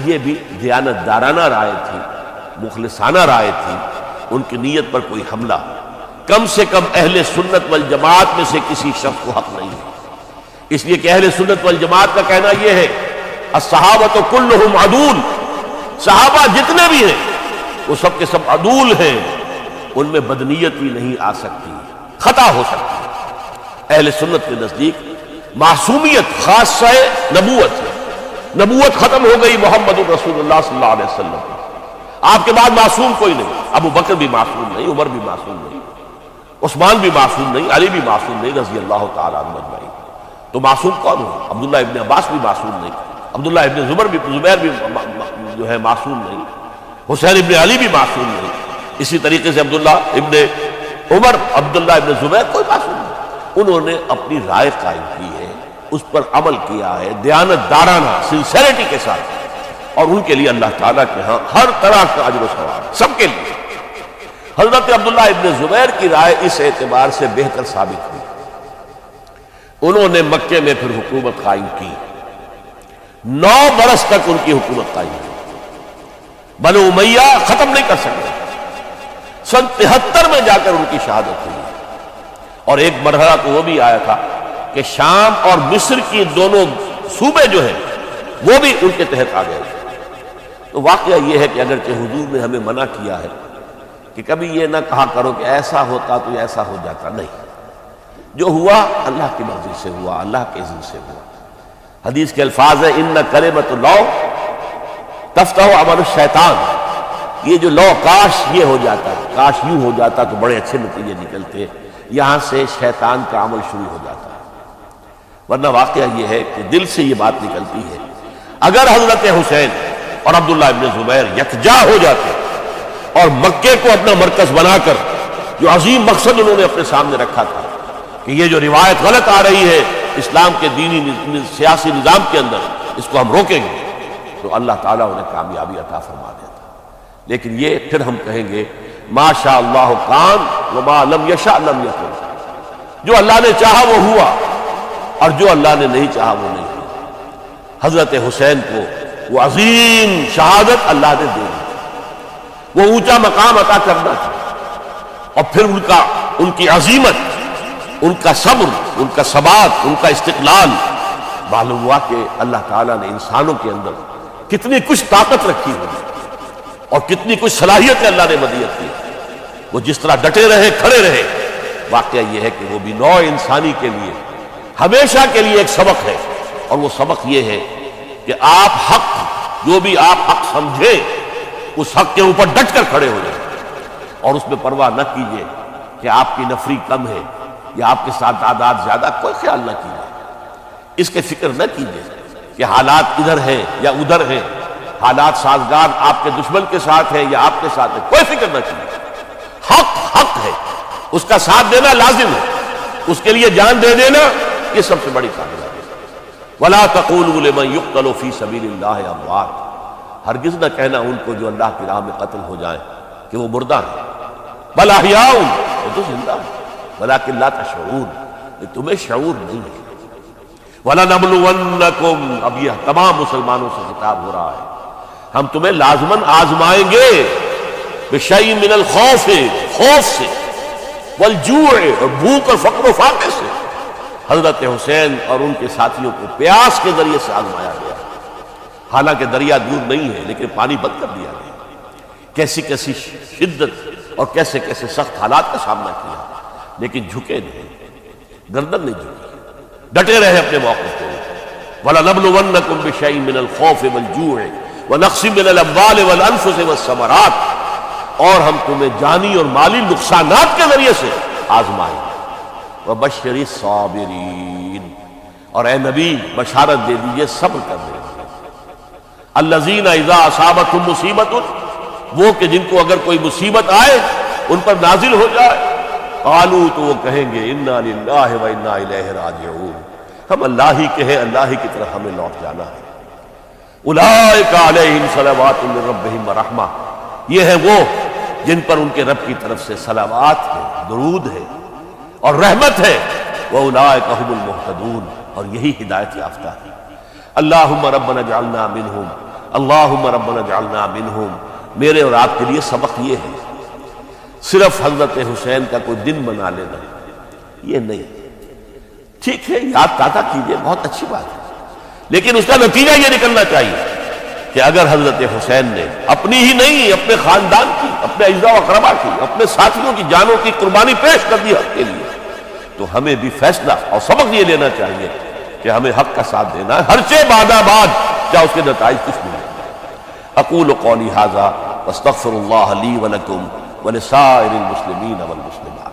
یہ بھی دیانت دارانہ رائے تھی، مخلصانہ رائے تھی، ان کی نیت پر کوئی حملہ کم سے کم اہل سنت والجماعت میں سے کسی شخص کو حق نہیں ہے۔ اس لیے کہ اہل سنت والجماعت کا کہنا یہ ہے، الصحابۃ کلہم عدول، صحابہ جتنے بھی ہیں وہ سب کے سب عدول ہیں، ان میں بدنیتی نہیں آ سکتی، خطا ہو سکتی ہے۔ اہل سنت کے نزدیک معصومیت خاصہ نبوت ہے، نبوت ختم ہو گئی محمد رسول اللہ صلی اللہ علیہ وسلم، آپ کے بعد معصوم کوئی نہیں، ابو بکر بھی معصوم نہیں، عمر بھی معصوم نہیں، عثمان بھی معصوم نہیں، علی بھی معصوم نہیں رضی اللہ تعالیٰ عنہ اجمعین۔ تو معصوم کون ہو؟ عبداللہ ابن عباس بھی معصوم نہیں، عبداللہ ابن زبیر بھی جو ہے معصوم نہیں، حسین ابن علی بھی معصوم نہیں، اسی طریقے سے عبداللہ ابن عمر، عبداللہ ابن زبیر، کوئی معصوم نہیں۔ انہوں نے اپنی رائے قائم کی ہے، اس پر عمل کیا ہے دیانت دارانہ سنسیریٹی کے ساتھ، اور ان کے لیے اللہ تعالیٰ کے ہاں ہر طرح کا اجر و ثواب سب کے لیے۔ حضرت عبداللہ ابن زبیر کی رائے اس اعتبار سے بہتر ثابت ہوئی، انہوں نے مکے میں پھر حکومت قائم کی، 9 برس تک ان کی حکومت قائم کی، بنو امیہ ختم نہیں کر سکے، سن 73 میں جا کر ان کی شہادت ہوئی، اور ایک مرحلہ تو وہ بھی آیا تھا کہ شام اور مصر کی دونوں صوبے جو ہیں وہ بھی ان کے تحت آ گئے۔ تو واقعہ یہ ہے کہ اگرچہ حضور نے ہمیں منع کیا ہے کہ کبھی یہ نہ کہا کرو کہ ایسا ہوتا تو ایسا ہو جاتا، نہیں، جو ہوا اللہ کی مرضی سے ہوا، اللہ کے اذن سے ہوا۔ حدیث کے الفاظ ہے ان کلمۃ اللہ تفتح عمل الشیطان، یہ جو لو کاش یہ ہو جاتا، کاش یوں ہو جاتا تو بڑے اچھے نتیجے نکلتے، یہاں سے شیطان کا عمل شروع ہو جاتا ہے۔ ورنہ واقعہ یہ ہے کہ دل سے یہ بات نکلتی ہے، اگر حضرت حسین اور عبداللہ ابن زبیر یکجا ہو جاتے اور مکے کو اپنا مرکز بنا کر جو عظیم مقصد انہوں نے اپنے سامنے رکھا تھا کہ یہ جو روایت غلط آ رہی ہے اسلام کے دینی سیاسی نظام کے اندر، اس کو ہم روکیں گے، تو اللہ تعالیٰ انہیں کامیابی عطا فرما دیتا۔ لیکن یہ پھر ہم کہیں گے ما شاء اللہ کان وما لم یشاء لم یکن، جو اللہ نے چاہا وہ ہوا اور جو اللہ نے نہیں چاہا وہ نہیں ہوا۔ حضرت حسین کو وہ عظیم شہادت اللہ نے دے دی، وہ اونچا مقام عطا کرنا تھا، اور پھر ان کی عظیمت، ان کا صبر، ان کا ثبات، ان کا استقلال، معلوم ہوا کہ اللہ تعالیٰ نے انسانوں کے اندر کتنی کچھ طاقت رکھی ہوئی اور کتنی کچھ صلاحیت اللہ نے مدیت کی، وہ جس طرح ڈٹے رہے، کھڑے رہے۔ واقعہ یہ ہے کہ وہ بھی نوع انسانی کے لیے ہمیشہ کے لیے ایک سبق ہے، اور وہ سبق یہ ہے کہ آپ حق، جو بھی آپ حق سمجھے، اس حق کے اوپر ڈٹ کر کھڑے ہو جائیں، اور اس میں پرواہ نہ کیجیے کہ آپ کی نفری کم ہے یا آپ کے ساتھ تعداد زیادہ، کوئی خیال نہ کیجیے، اس کے فکر نہ کیجیے کہ حالات ادھر ہیں یا ادھر ہیں، حالات سازگار آپ کے دشمن کے ساتھ ہیں یا آپ کے ساتھ ہے، کوئی فکر نہ کیجیے۔ حق حق ہے، اس کا ساتھ دینا لازم ہے، اس کے لیے جان دے دینا یہ سب سے بڑی کامیابی ہے۔ وَلَا تَقُولُوا لِمَن يُقْتَلُ فِي سَبِيلِ اللَّهِ أَمْوَاتٌ، ہرگز نہ کہنا ان کو جو اللہ کی راہ میں قتل ہو جائیں کہ وہ مردہ ہیں، بل احیاء، وہ تو زندہ ہیں، ولیکن لا تشعرون، تمہیں شعور نہیں ہے۔ وَلَنَبْلُوَنَّكُمْ، اب یہ تمام مسلمانوں سے خطاب ہو رہا ہے، ہم تمہیں لازماً آزمائیں گے، بِشَيْءٍ مِّنَ الْخَوْفِ، خوف سے، وَالْجُوعِ، اور بھوک اور فقر و فاقے سے۔ حضرت حسین اور ان کے ساتھیوں کو پیاس کے ذریعے سے آزمایا گیا، حالانکہ دریا دور نہیں ہے لیکن پانی بند کر دیا گیا، کیسی کیسی شدت اور کیسے کیسے سخت حالات کا سامنا کیا، لیکن جھکے نہیں، گردن نہیں جھکی، ڈٹے رہے اپنے موقف پہ۔ وَلَنَبْلُوَنَّكُمْ بِشَيْءٍ مِّنَ الْخَوْفِ وَالْجُوعِ وَنَقْصٍ مِّنَ الْأَمْوَالِ وَالْأَنفُسِ وَالثَّمَرَاتِ، اور ہم تمہیں جانی اور مالی نقصانات کے ذریعے سے آزمائیں گے۔ وَبَشِّرِ الصَّابِرِينَ، اور اے نبی بشارت دے دیجئے صبر کرنے والے، الَّذِينَ إِذَا أَصَابَتْهُمْ مُصِيبَةٌ، وہ کہ جن کو اگر کوئی مصیبت آئے، ان پر نازل ہو جائے، قالوا، تو وہ کہیں گے اِنَّا لِلَّهِ وَإِنَّا إِلَيْهِ راجعون، ہم اللہ ہی کے ہیں، اللہ ہی کی طرف ہمیں لوٹ جانا ہے۔ اولئک علیہم صلوات من ربہم ورحمہ، یہ ہیں وہ جن پر ان کے رب کی طرف سے صلوات ہے، درود ہے اور رحمت ہے، وَأُولَئِكَ هُمُ الْمُهْتَدُونَ، اور یہی ہدایت یافتہ ہے۔ اللہم ربنا اجعلنا منہم، اللہم ربنا اجعلنا منہم، میرے اور آپ کے لیے سبق یہ ہے، صرف حضرت حسین کا کوئی دن بنا لینا یہ نہیں، ٹھیک ہے یاد تازہ کیجئے، بہت اچھی بات ہے، لیکن اس کا نتیجہ یہ نکلنا چاہیے کہ اگر حضرت حسین نے اپنی ہی نہیں، اپنے خاندان کی، اپنے اعزاء و اقربا کی، اپنے ساتھیوں کی جانوں کی قربانی پیش کر دی حق کے لیے، تو ہمیں بھی فیصلہ اور سبق یہ لینا چاہیے کہ ہمیں حق کا ساتھ دینا ہے، ہر چے بعد کیا اس کے نتائج کچھ نہیں۔ اقول قولی ھذا واستغفر اللہ لی ولکم ولسائر المسلمین والمسلمات۔